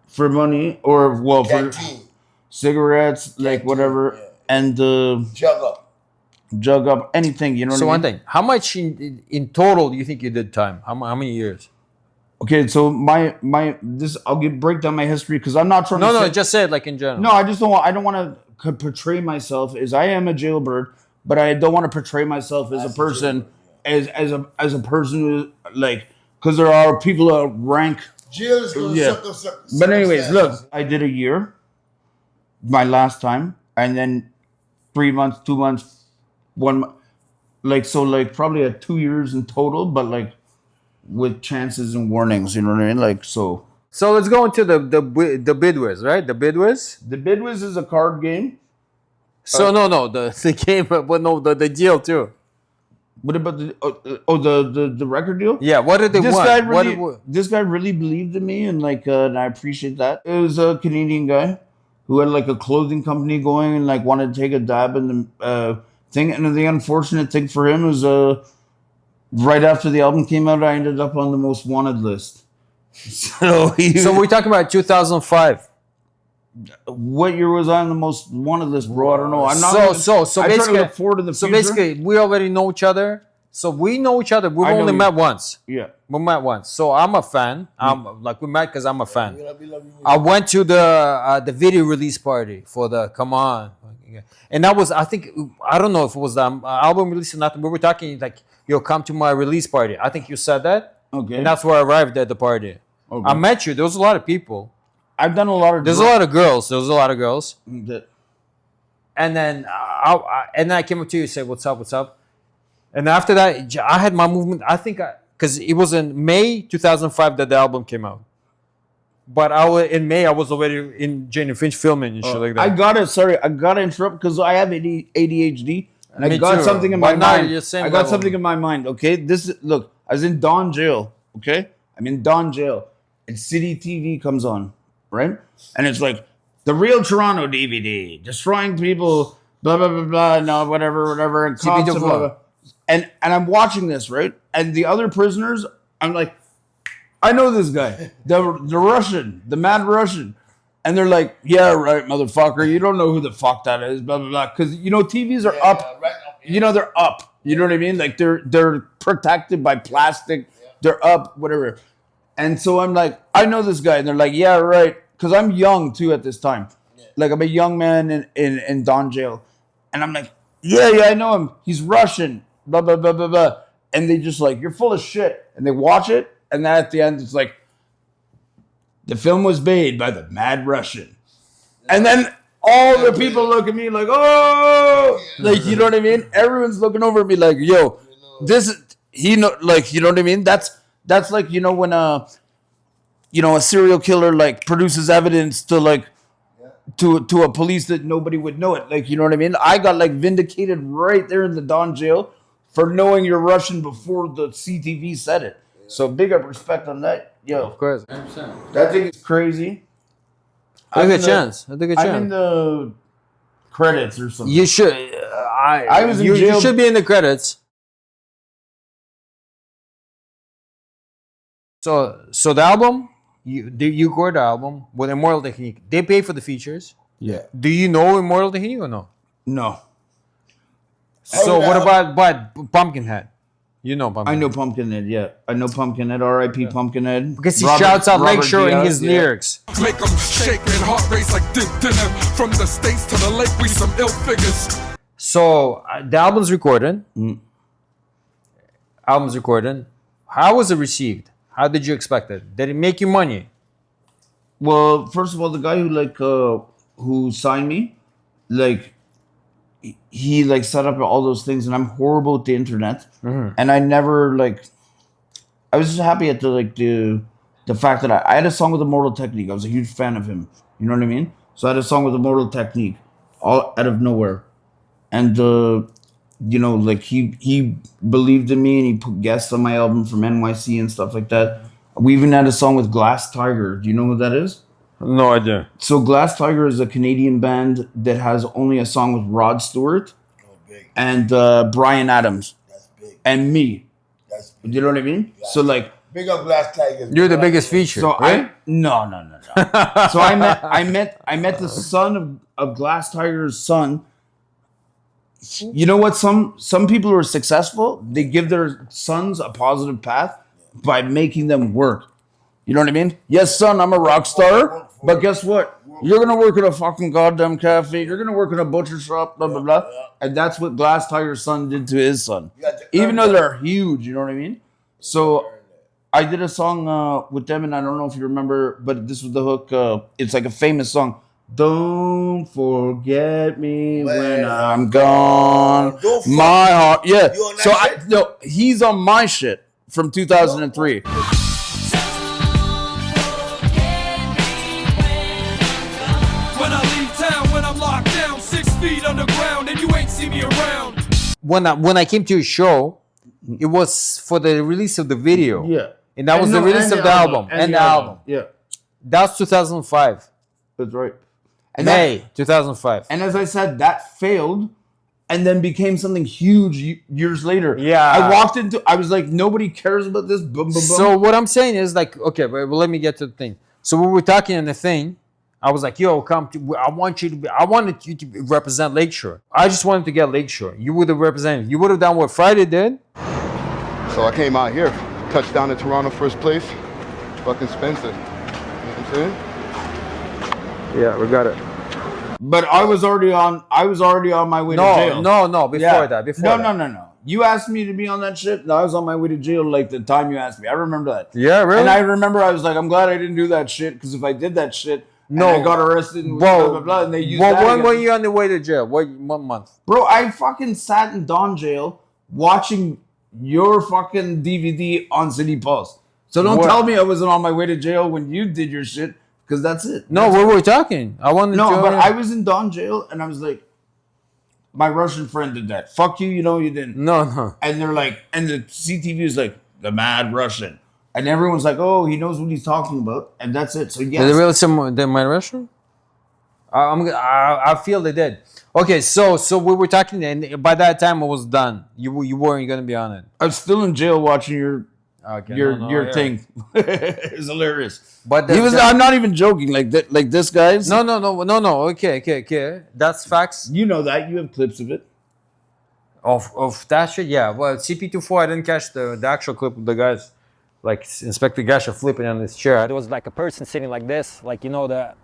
for money or for cigarettes, like whatever, and jug up anything. You know. So what I one mean? thing, how much in total do you think you did time? How many years? Okay, so I'll break down my history because I'm not trying to. No, just say it like in general. No, I don't want to portray myself as I am a jailbird, but I don't want to portray myself as a person, as a person who like, because there are people that rank. Jail is gonna suck. But anyways, look, I did a year, my last time, and then 3 months, 2 months, 1 month, probably 2 years in total, but like with chances and warnings, you know what I mean? Like so. So let's go into the Bidwiz, right? The Bidwiz. The Bidwiz is a card game. So the game, but no, the deal too. What about the record deal? Yeah, what did they want? This guy really believed in me, and and I appreciate that. It was a Canadian guy who had like a clothing company going and like wanted to take a dab in the thing. And the unfortunate thing for him was right after the album came out, I ended up on the most wanted list. So we're talking about 2005. What year was I on the most wanted list, bro? I don't know. I'm not. So basically, we already know each other. So we know each other. We've only met once. Yeah, we met once. So I'm a fan. We met because I'm a fan. I went to the video release party for the Come On, and that was I don't know if it was the album release or nothing. We were talking like, yo, come to my release party. I think you said that. Okay. And that's where I arrived at the party. Okay. I met you. There was a lot of people. I've done a lot of. There's a lot of girls. And then I came up to you and said, "What's up?" And after that, I had my movement. I think because it was in May 2005 that the album came out. But in May I was already in Jane and Finch filming and shit like that. I gotta interrupt because I have ADHD and I got something in my mind. I got something in my mind. Okay, look. I was in Don jail. Okay, I'm in Don jail, and City TV comes on. Right? And it's like the real Toronto DVD, destroying people, blah blah blah blah, no whatever, and cops, blah, blah, blah. And I'm watching this, right? And the other prisoners, I'm like, I know this guy, the Russian, the mad Russian, and they're like, yeah, right, motherfucker, you don't know who the fuck that is, blah blah blah, because TVs are up, they're up, you know what I mean? Like they're protected by plastic, they're up, whatever. And so I'm like, I know this guy. And they're like, yeah, right. Because I'm young, too, at this time. Yeah. Like, I'm a young man in Don jail. And I'm like, yeah, I know him. He's Russian. Blah, blah, blah, blah, blah. And they just like, you're full of shit. And they watch it. And then at the end, it's like, the film was made by the mad Russian. And then all the people look at me like, oh. Like, you know what I mean? Everyone's looking over at me like, yo, this is, you know what I mean? That's like, when a serial killer like produces evidence to like to a police that nobody would know it. Like, you know what I mean? I got like vindicated right there in the Don jail for knowing you're Russian before the CTV said it. So big up respect on that. Yo. Of course. 100%. That thing is crazy. I think a chance. I'm in the credits or something. You should. I was in jail. You should be in the credits. So the album, you record the album with Immortal Technique. They pay for the features. Yeah. Do you know Immortal Technique or no? No. So what about Pumpkinhead? You know Pumpkinhead. I know Pumpkinhead, yeah. I know Pumpkinhead, R.I.P. Pumpkinhead. Because he shouts out Lakeshore in his lyrics. Make them shake and heart race like dinner. From the States to the lake, we some ill figures. So the album's recorded. Album's recorded. How was it received? How did you expect it? Did it make you money? Well, first of all, the guy who signed me, like, he like set up all those things, and I'm horrible with the internet, and I never like. I was just happy at the fact that I had a song with Immortal Technique. I was a huge fan of him. You know what I mean? So I had a song with Immortal Technique, all out of nowhere, and you know, like he believed in me, and he put guests on my album from NYC and stuff like that. We even had a song with Glass Tiger. Do you know who that is? No idea. So Glass Tiger is a Canadian band that has only a song with Rod Stewart and Brian Adams and me. You know what I mean? So like, big up Glass Tigers. You're the biggest feature. so right? no. So I met the son of Glass Tiger's son. You know what? Some people who are successful, they give their sons a positive path by making them work. You know what I mean? Yes, son, I'm a rock star, but guess what? You're gonna work at a fucking goddamn cafe. You're gonna work in a butcher shop, blah blah blah. And that's what Glass Tiger's son did to his son. Even though they're huge, you know what I mean? So I did a song with them, and I don't know if you remember, but this was the hook. It's like a famous song. Don't forget me when I'm gone. My heart, yeah. So he's on my shit from 2003. Underground and you ain't see me around. When I came to your show, it was for the release of the video. Yeah. And that was the release of the album. And the album. Yeah. That's 2005. That's right. And May 2005. And as I said, that failed and then became something huge years later. Yeah. I was like, nobody cares about this. Boom, boom, boom. So what I'm saying is like, okay, but let me get to the thing. So when we're talking in the thing, I was like, yo, I wanted you to represent Lakeshore. I just wanted to get Lakeshore. You would have represented. You would have done what Friday did. So I came out here, touched down in Toronto first place. Fucking Spencer. You know what I'm saying? Yeah, we got it. But I was already on my way to jail. No, before that. No. You asked me to be on that shit. I was on my way to jail like the time you asked me. I remember that. Yeah, really? And I remember I was like, I'm glad I didn't do that shit, because if I did that shit, no, I got arrested and blah, blah, blah, and they used that. When were you on the way to jail? What month? Bro, I fucking sat in Don jail watching your fucking DVD on City Pulse. So don't tell me I wasn't on my way to jail when you did your shit, because that's it. No, we were talking. I wanted No, to but I was in Don jail, and I was like, my Russian friend did that. Fuck you, you know you didn't. No. And they're like, and the CTV is like, the mad Russian. And everyone's like, oh, he knows what he's talking about. And that's it. So, yes. Did they really say my Russian? I feel they did. Okay, so we were talking, and by that time it was done. You weren't going to be on it. I'm still in jail watching your thing. It's hilarious. But I'm not even joking. Like that, like this guy's. No. Okay. That's facts. You know that. You have clips of it. Of that shit, yeah. Well, CP24, I didn't catch the actual clip of the guys. Like Inspector Gasha flipping on his chair. There was like a person sitting like this, like, you know, the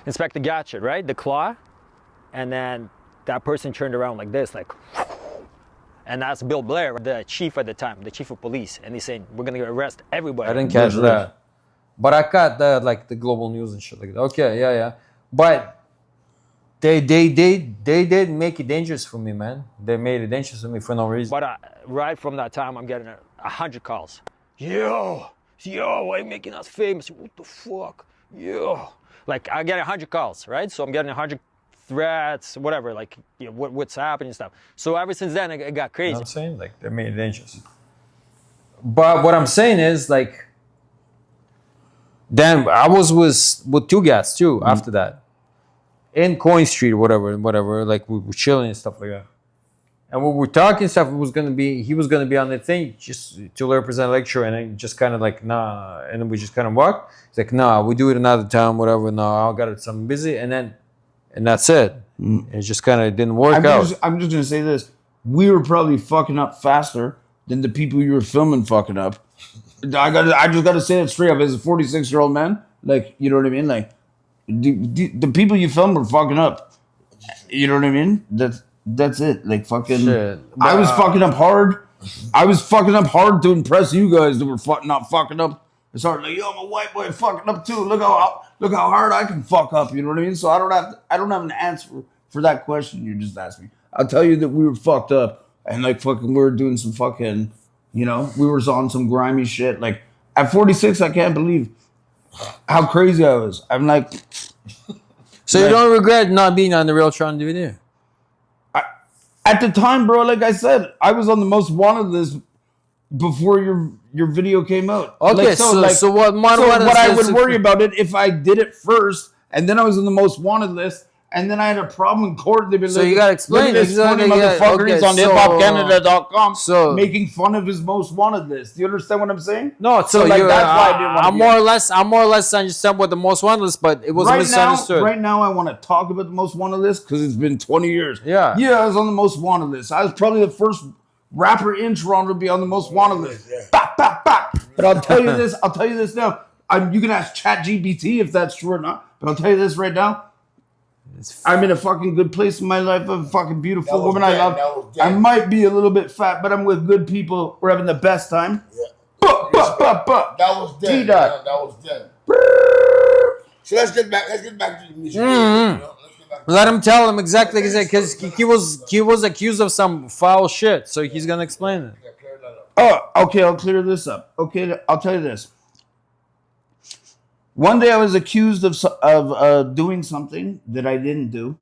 Inspector Gadget, right? The claw. And then that person turned around like this, like, and that's Bill Blair, the chief at the time, the chief of police. And he's saying, we're going to arrest everybody. I didn't catch that. But I caught the global news and shit like that. Okay, yeah. But they did make it dangerous for me, man. They made it dangerous for me for no reason. But right from that time, I'm getting 100 calls. Yo, why are you making us famous? What the fuck? Yo. Like, I get 100 calls, right? So I'm getting 100 threats, whatever, like, you know, what's happening and stuff. So ever since then, it got crazy. You know what I'm saying? Like, they made it dangerous. But what I'm saying is, like, then I was with two guys, too, after that. In Coin Street or whatever, like, we were chilling and stuff like that. And when we were talking stuff, he was gonna be on the thing just to represent Lakeshore, and I just kind of like, nah, and then we just kind of walked. It's like, nah, we do it another time, whatever. No, I got it, something busy, and that's it. It just kind of didn't work out. I'm just gonna say this: we were probably fucking up faster than the people you were filming fucking up. I just gotta say it straight up as a 46-year-old man. Like, you know what I mean? Like, the people you film were fucking up. You know what I mean? That's it. Like, fucking. Shit. I was fucking up hard. I was fucking up hard to impress you guys that were not fucking up. It's hard. Like, yo, I'm a white boy fucking up too. Look how hard I can fuck up. You know what I mean? So I don't have an answer for that question you just asked me. I'll tell you that we were fucked up and like fucking we were doing some fucking, you know, we were on some grimy shit. Like at 46, I can't believe how crazy I was. I'm like, so you don't regret not being on the Real Tron DVD? At the time, bro, like I said, I was on the most wanted list before your video came out. Okay, like, so what I would worry about it if I did it first, and then I was on the most wanted list, and then I had a problem in court. They'd be so you gotta explain this funny motherfucker. He's on hiphopcanada.com making fun of his most wanted list. Do you understand what I'm saying? No, so like that's why I didn't want to I'm more or less understand what the most wanted list, but it was misunderstood. Right now, I want to talk about the most wanted list because it's been 20 years. Yeah, I was on the most wanted list. I was probably the first rapper in Toronto to be on the most wanted list. Bop, bop, bop. But I'll tell you this. I'll tell you this now. You can ask ChatGPT if that's true or not. But I'll tell you this right now. I'm in a fucking good place in my life. I'm a fucking beautiful woman I love. I might be a little bit fat, but I'm with good people. We're having the best time. Yeah. That was dead. That was dead. So let's get back to the music. Let him tell him exactly because he was accused of some foul shit, so he's gonna explain it. Oh, okay, I'll clear this up. Okay, I'll tell you this. One day I was accused of doing something that I didn't do.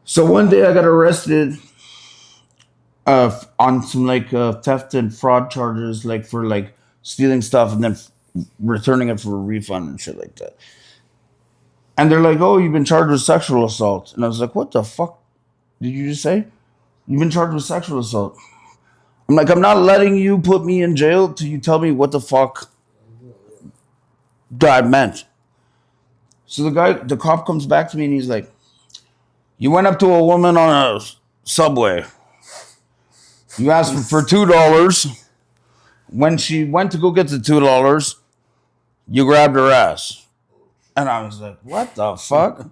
So one day I got arrested on some like theft and fraud charges, like for like stealing stuff and then returning it for a refund and shit like that. And they're like, "Oh, you've been charged with sexual assault." And I was like, "What the fuck did you just say? You've been charged with sexual assault." I'm like, "I'm not letting you put me in jail till you tell me what the fuck God meant." So the cop comes back to me and he's like, "You went up to a woman on a subway. You asked her for $2. When she went to go get the $2, you grabbed her ass." And I was like, "What the fuck?"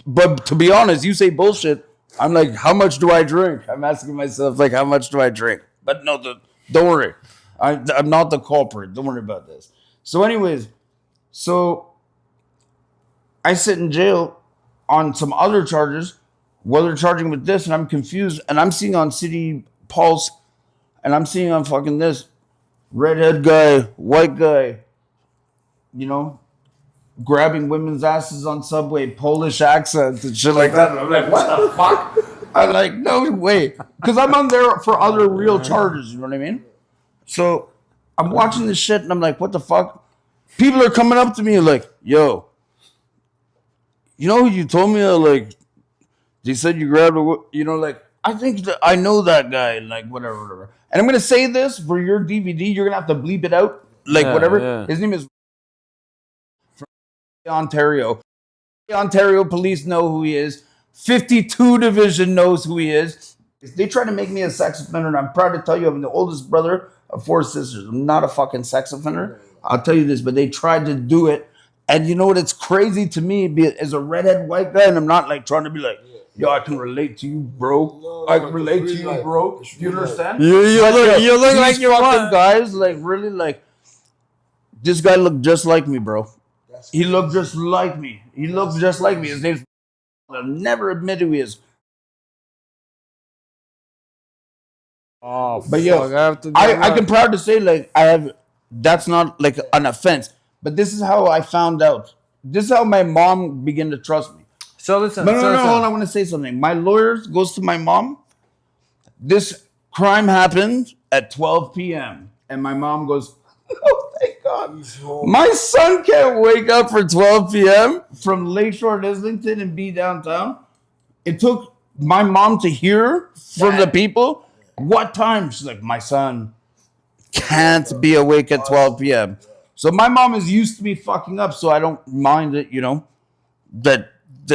But to be honest, you say bullshit. I'm like, "How much do I drink?" I'm asking myself, like, "How much do I drink?" But no, don't worry. I'm not the culprit. Don't worry about this. So anyways, I sit in jail on some other charges while they're charging with this, and I'm confused. And I'm seeing on City Pulse, and I'm seeing on fucking this redhead guy, white guy, you know, grabbing women's asses on subway, Polish accents and shit like that. And I'm like, what the fuck? I'm like, no way. Because I'm on there for other real charges, you know what I mean? So I'm watching this shit and I'm like, what the fuck? People are coming up to me like, "Yo, you know who you told me? Like, they said you grabbed a, you know, like, I think that I know that guy, like, whatever. And I'm going to say this for your DVD. You're going to have to bleep it out, like, whatever. Yeah. His name is from Ontario. Ontario police know who he is. 52 Division knows who he is. They try to make me a sex offender, and I'm proud to tell you I'm the oldest brother of 4 sisters. I'm not a fucking sex offender. I'll tell you this, but they tried to do it. And you know what? It's crazy to me as a redhead white guy, and I'm not like trying to be like, "Yo, I can relate to you, bro. I can relate to you, bro." You understand? You look like you fucking guys, like, really, like, this guy looked just like me, bro. He looked just like me. He looked just like me. His name's, I'll never admit who he is. Oh, but yo, I can proud to say, like, that's not like an offense, but this is how I found out. This is how my mom began to trust me. So listen. No, hold on. I want to say something. My lawyer goes to my mom. This crime happened at 12 p.m. And my mom goes, "Oh, thank God. My son can't wake up for 12 p.m. from Lakeshore, Islington, and be downtown." It took my mom to hear from the people what time. She's like, "My son can't be awake at 12 p.m. So my mom is used to me fucking up, so I don't mind it, you know, that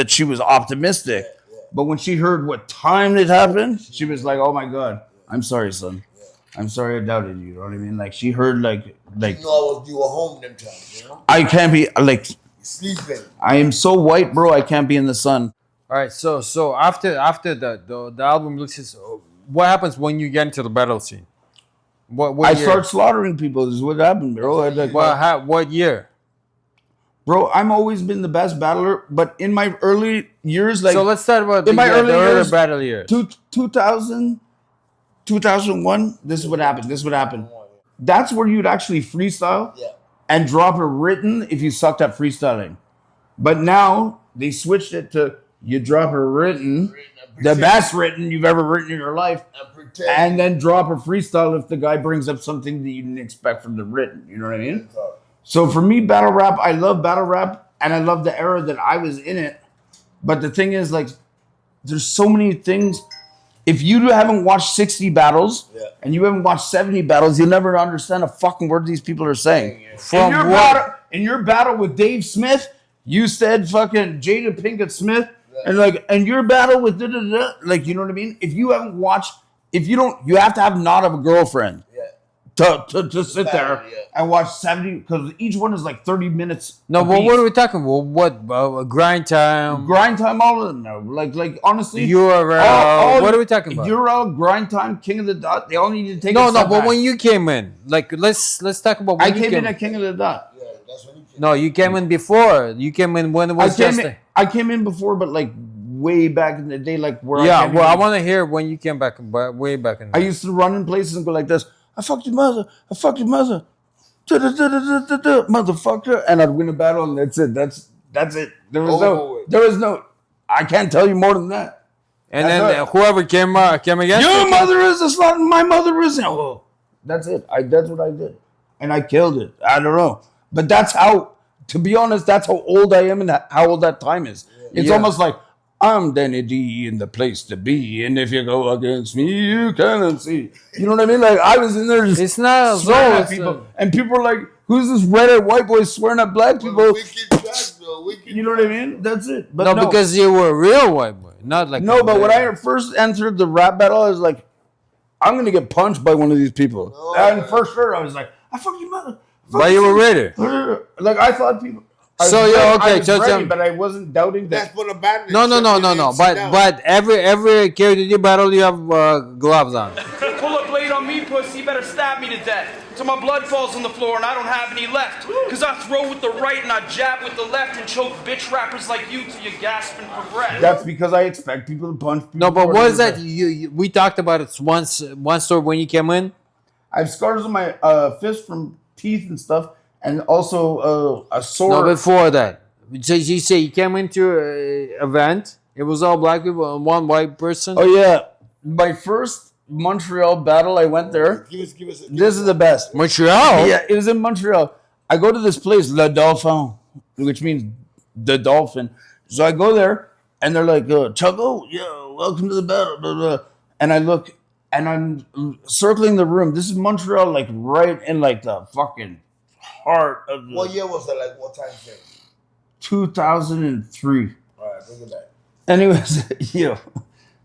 she was optimistic. But when she heard what time it happened, she was like, "Oh my god, I'm sorry, son. I'm sorry I doubted you." You know what I mean? Like she heard like You know you were home them times, you know? I can't be like Sleeping. I am so white, bro. I can't be in the sun. All right, so after the album releases, what happens when you get into the battle scene? What I year? start slaughtering people. This is what happened, bro. What year? Bro, I'm always been the best battler, but in my early years, like So let's start about in my early the early years, battle years. 2000, 2001. This is what happened. This is what happened. That's where you'd actually freestyle and drop a written if you sucked at freestyling. But now they switched it to you drop a written, the best written you've ever written in your life, and then drop a freestyle if the guy brings up something that you didn't expect from the written. You know what I mean? So for me, battle rap, I love battle rap, and I love the era that I was in it. But the thing is, like, there's so many things. If you haven't watched 60 battles and you haven't watched 70 battles, you'll never understand a fucking word these people are saying. In your battle with Dave Smith, you said fucking Jada Pinkett Smith, and your battle with like, you know what I mean? If you haven't watched, you have to have not of a girlfriend to sit there and watch 70, because each one is like 30 minutes. No, but what are we talking about? What grind time? Grind time, all of them. No, like honestly, URL. What are we talking about? URL, grind time, King of the Dot. They all need to take. No, but when you came in, like let's talk about. When I came in at King of the Dot. No, you came in before. You came in when it was I came in before, but like way back in the day, like where. I want to hear when you came back, way back in. I used to run in places and go like this. I fucked your mother. I fucked your mother. Motherfucker. And I'd win a battle, and that's it. That's it. There was no. I can't tell you more than that. And then whoever came against your mother is a slut, and my mother is. Oh, that's it. That's what I did, and I killed it. I don't know, but that's how. To be honest, that's how old I am and how old that time is. It's almost like I'm Danny D in the place to be, and if you go against me, you cannot see. You know what I mean? Like I was in there just it's not swearing at people, and people were like, "Who's this redhead white boy swearing at black people?" You know what I mean? That's it. But no, because you were a real white boy, not like but when I first entered the rap battle, I was like, "I'm gonna get punched by one of these people." And for sure, I was like, "I fuck your mother." But you were ready. Like I thought people. So I was ready, but I wasn't doubting that. That's what a battle. No. But every KOTD battle you have gloves on. Pull a blade on me, pussy. You better stab me to death. Till my blood falls on the floor and I don't have any left. Cause I throw with the right and I jab with the left and choke bitch rappers like you till you're gasping for breath. That's because I expect people to punch people. No, but what is that? We talked about it one story when you came in. I have scars on my fist from teeth and stuff, and also a sore. No, before that. So you say you came into an event. It was all black people and one white person. Oh yeah, my first Montreal battle. I went there. This is the best. Montreal. Yeah, it was in Montreal. I go to this place, Le Dolphin, which means the dolphin. So I go there, and they're like, "Chuggo, yeah, welcome to the battle." Blah, blah. And I look, and I'm circling the room. This is Montreal, like right in like the fucking heart of the. What year was that? Like what time frame? 2003. All right, bring it back. Anyways,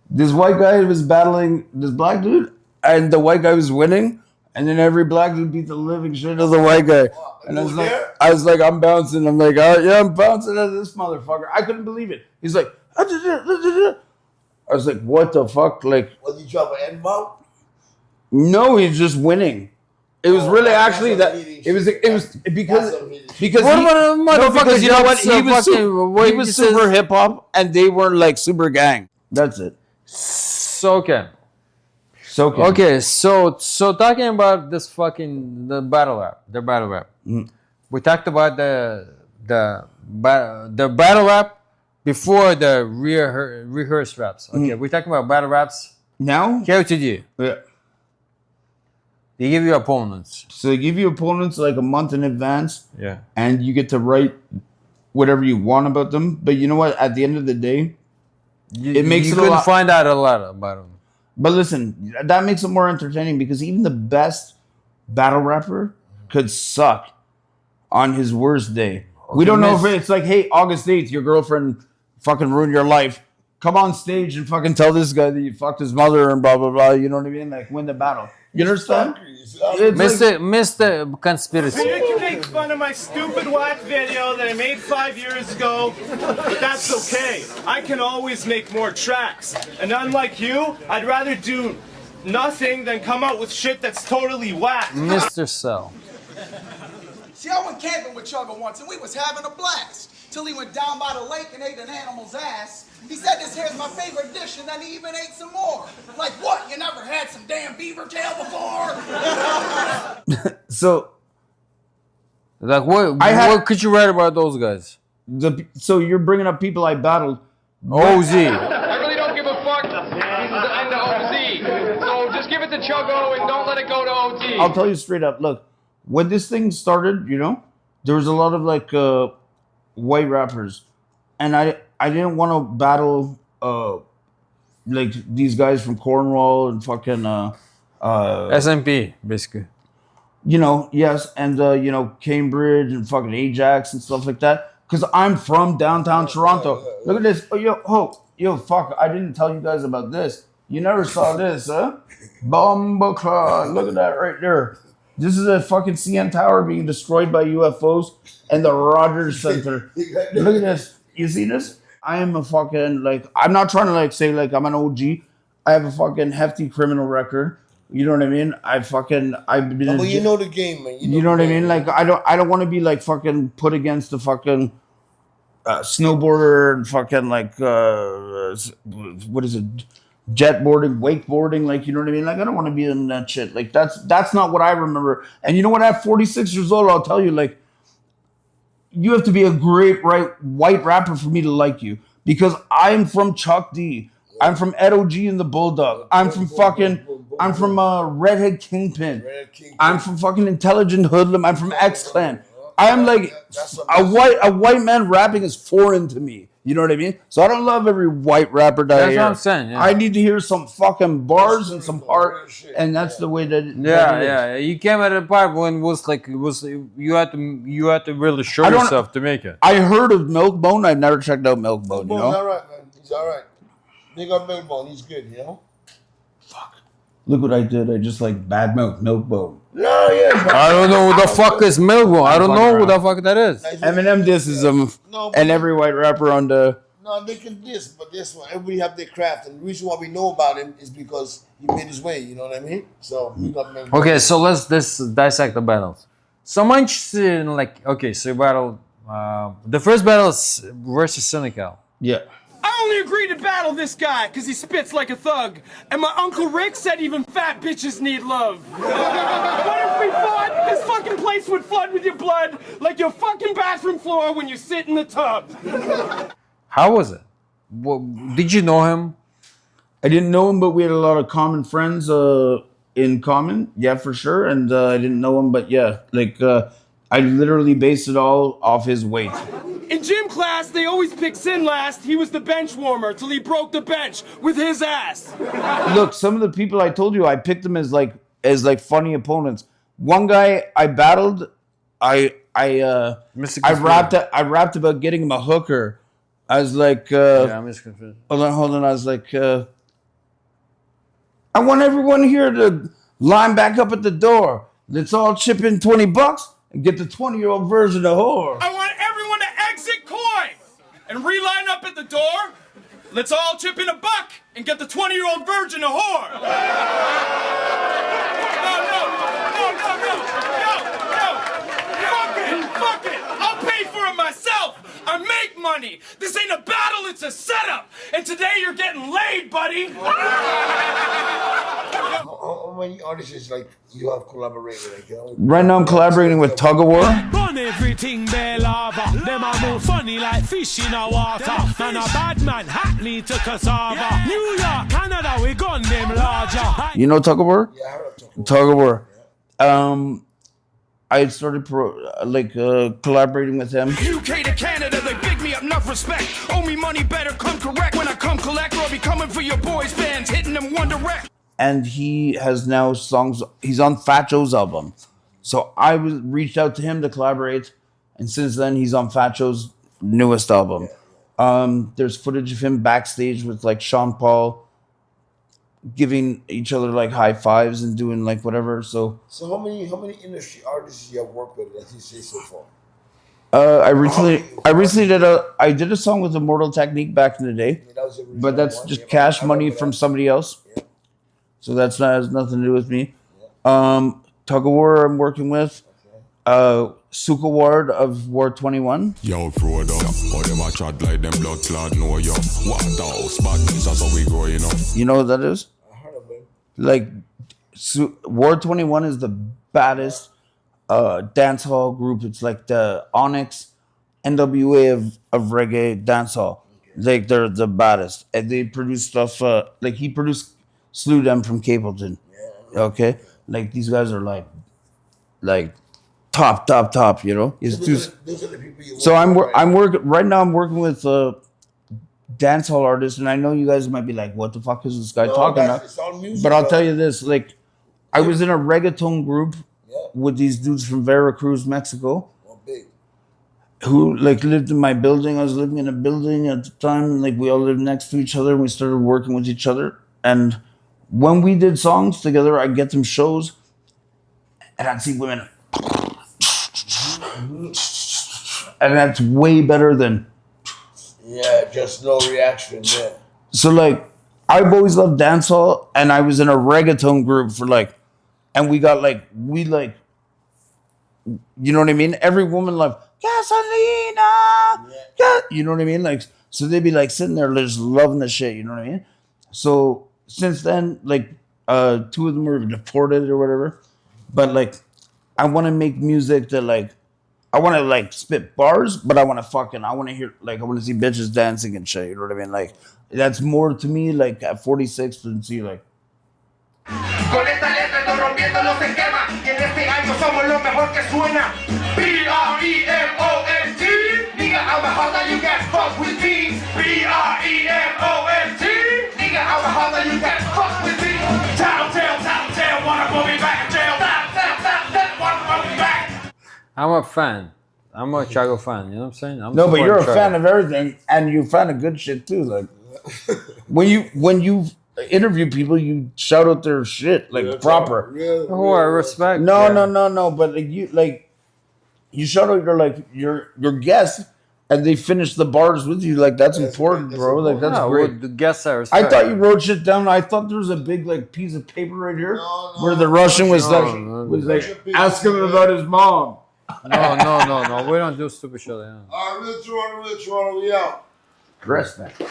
this white guy was battling this black dude, and the white guy was winning, and then every black dude beat the living shit out of the white guy. And I was like, I'm bouncing. I'm like, oh, yeah, I'm bouncing at this motherfucker. I couldn't believe it. He's like, I was like, what the fuck? Like, was he dropping an N-bomb? No, he's just winning. It was really actually that it was because what about motherfuckers? You know what? He was super hip hop, and they were like super gang. That's it. Okay. So talking about this the battle rap. Mm-hmm. We talked about the battle rap before the rehearsed raps. Okay, we're talking about battle raps now. KOTD. Yeah. They give you opponents. So they give you opponents like a month in advance. Yeah. And you get to write whatever you want about them. But you know what? At the end of the day, it makes you it couldn't find out a lot about them. But listen, that makes it more entertaining because even the best battle rapper could suck on his worst day. Okay, we don't know if it's like, hey, August 8th, your girlfriend fucking ruined your life. come on stage and fucking tell this guy that you fucked his mother and blah blah blah. You know what I mean? Like win the battle. You understand? Mr. Conspiracy. So you can make fun of my stupid whack video that I made 5 years ago, but that's okay. I can always make more tracks. And unlike you, I'd rather do nothing than come out with shit that's totally whack. Mr. Cell. See, I went camping with Chuggo once, and we was having a blast. Till he went down by the lake and ate an animal's ass. He said this here's my favorite dish, and then he even ate some more. Like, what? You never had some damn beaver tail before? So, like, what could you write about those guys? So you're bringing up people I battled. OZ. I really don't give a fuck. I'm the OZ. So just give it to Chuggo and don't let it go to OT. I'll tell you straight up. Look, when this thing started, you know, there was a lot of like white rappers, and I didn't want to battle like these guys from Cornwall and fucking SMP basically. You know, yes, and you know, Cambridge and fucking Ajax and stuff like that. Cause I'm from downtown Toronto. Look at this. Oh, yo, fuck! I didn't tell you guys about this. You never saw this, huh? Bombaclaw. Look at that right there. This is a fucking CN Tower being destroyed by UFOs and the Rogers Center. Look at this. You see this? I am a fucking, like, I'm not trying to, like, say, like, I'm an OG. I have a fucking hefty criminal record. You know what I mean? I've been... But you know the game, man. You know what I mean? Like, I don't want to be, like, fucking put against the fucking snowboarder and fucking, like, what is it? Jetboarding, wakeboarding, like, you know what I mean? Like, I don't want to be in that shit. Like, that's not what I remember. And you know what? At 46 years old, I'll tell you, like, you have to be a great white rapper for me to like you, because I'm from Chuck D. I'm from Ed O.G. and the Bulldog. I'm from Redhead Kingpin. I'm from fucking Intelligent Hoodlum. I'm from X Clan. I'm like a white man rapping is foreign to me. You know what I mean? So I don't love every white rapper that I hear. That's what I'm saying. Yeah. I need to hear some fucking bars and some heart, and that's the way that. Yeah. You came at a part when it was you had to really show yourself to make it. I heard of Milkbone. I've never checked out Milkbone. You know? He's all right, man. He's all right. Big up Milkbone. He's good. You know. Look what I did. I just like bad Milkbone. No, yeah. I don't know who the fuck is Milkbone. I don't know who the fuck that is. Eminem disses him, and every white rapper on the. No, they can diss, but this one, everybody have their craft, and the reason why we know about him is because he made his way. You know what I mean? So we got Milkbone. Okay, so let's dissect the battles. So I'm interested in, like, okay, so you battled. The first battle is versus Cynical. Yeah. I only agreed to battle this guy because he spits like a thug. And my Uncle Rick said even fat bitches need love. What if we fought? This fucking place would flood with your blood like your fucking bathroom floor when you sit in the tub. How was it? Did you know him? I didn't know him, but we had a lot of common friends in common. Yeah, for sure. And I didn't know him, but yeah, like I literally based it all off his weight. In gym class, they always pick Sin last. He was the bench warmer till he broke the bench with his ass. Look, some of the people I told you, I picked them as like funny opponents. One guy I battled, I rapped about getting him a hooker. I was like, I'm just confused. Hold on. I was like, I want everyone here to line back up at the door. Let's all chip in $20 and get the 20-year-old version of whore. I want everyone to exit coin and reline up at the door. Let's all chip in $1 and get the 20-year-old virgin a whore. No. Fuck it. I'll pay for it myself. I make money. This ain't a battle, it's a setup. And today you're getting laid, buddy. How many artists like you have collaborated? Like, you know? Right now I'm collaborating with Tug of War. Run everything bare lava. Them are more funny like fish in a water. And a bad man hackney to cassava. New York, Canada, we gun them larger. You know Tug of War? Yeah, I heard of Tug of War. I started collaborating with him. UK to Canada, they big me up, enough respect. Owe me money, better come correct. When I come collect, or I'll be coming for your boys' bands, hitting them one direct. And he has now songs. He's on Fat Joe's album. So I reached out to him to collaborate. And since then, he's on Fat Joe's newest album. There's footage of him backstage with like Sean Paul giving each other like high fives and doing like whatever. So how many industry artists you have worked with, as you say, so far? I recently did a song with Immortal Technique back in the day, but that's just cash money from somebody else. So that's not, has nothing to do with me. Tug of War I'm working with. Suka Ward of War 21. Yo, Frodo, or them a chat like them blood clot know yo. What the house badness, that's how we go, you know. You know what that is? Like, War 21 is the baddest dancehall group. It's like the Onyx NWA of reggae dancehall. Like, they're the baddest. And they produce stuff, like he produced Slew Them from Capleton. Okay? Like, these guys are like top, you know? Those are the people you So work I'm working right now. I'm working with dancehall artists, and I know you guys might be like, "What the fuck is this guy talking about?" It's all music, But I'll bro. tell you this: like, I was in a reggaeton group with these dudes from Veracruz, Mexico, who like lived in my building. I was living in a building at the time, and like we all lived next to each other, and we started working with each other. And when we did songs together, I'd get them shows, and I'd see women. And that's way better than. Yeah, just no reaction. Yeah. So like, I've always loved dancehall, and I was in a reggaeton group for like, and we got like, you know what I mean? Every woman loved Gasolina, you know what I mean? Like, so they'd be like sitting there just loving the shit, you know what I mean? So since then, like, 2 of them were deported or whatever, but like, I want to make music that like, I want to like spit bars, but I want to hear, like, I want to see bitches dancing and shit, you know what I mean? Like, that's more to me, like, at 46 than see, like. Con esta letra estoy rompiendo los esquemas y en este año somos lo mejor que suena. B-R-E-M-O-N-T. Nigga, I'm the harder you get fuck with me. B-R-E-M-O-N-T. Nigga, I'm the harder you get fuck with me. Tattletale, wanna put me back in jail. Tattletale, wanna put me back. I'm a fan. I'm a Chuggo fan. You know what I'm saying? I'm No, but you're a supporting fan Chuggo. of everything, and you're a fan of good shit too. Like, when you interview people, you shout out their shit like proper. Who I respect. No, yeah. no. But you shout out your guests, and they finish the bars with you. Like, that's important, bro. Like, that's No, great. the guests I respect. I thought you wrote shit down. I thought there was a big like piece of paper right here where the Russian was ask him about his mom. No. We don't do stupid shit. Yeah. All right, real Toronto, we out. Respect.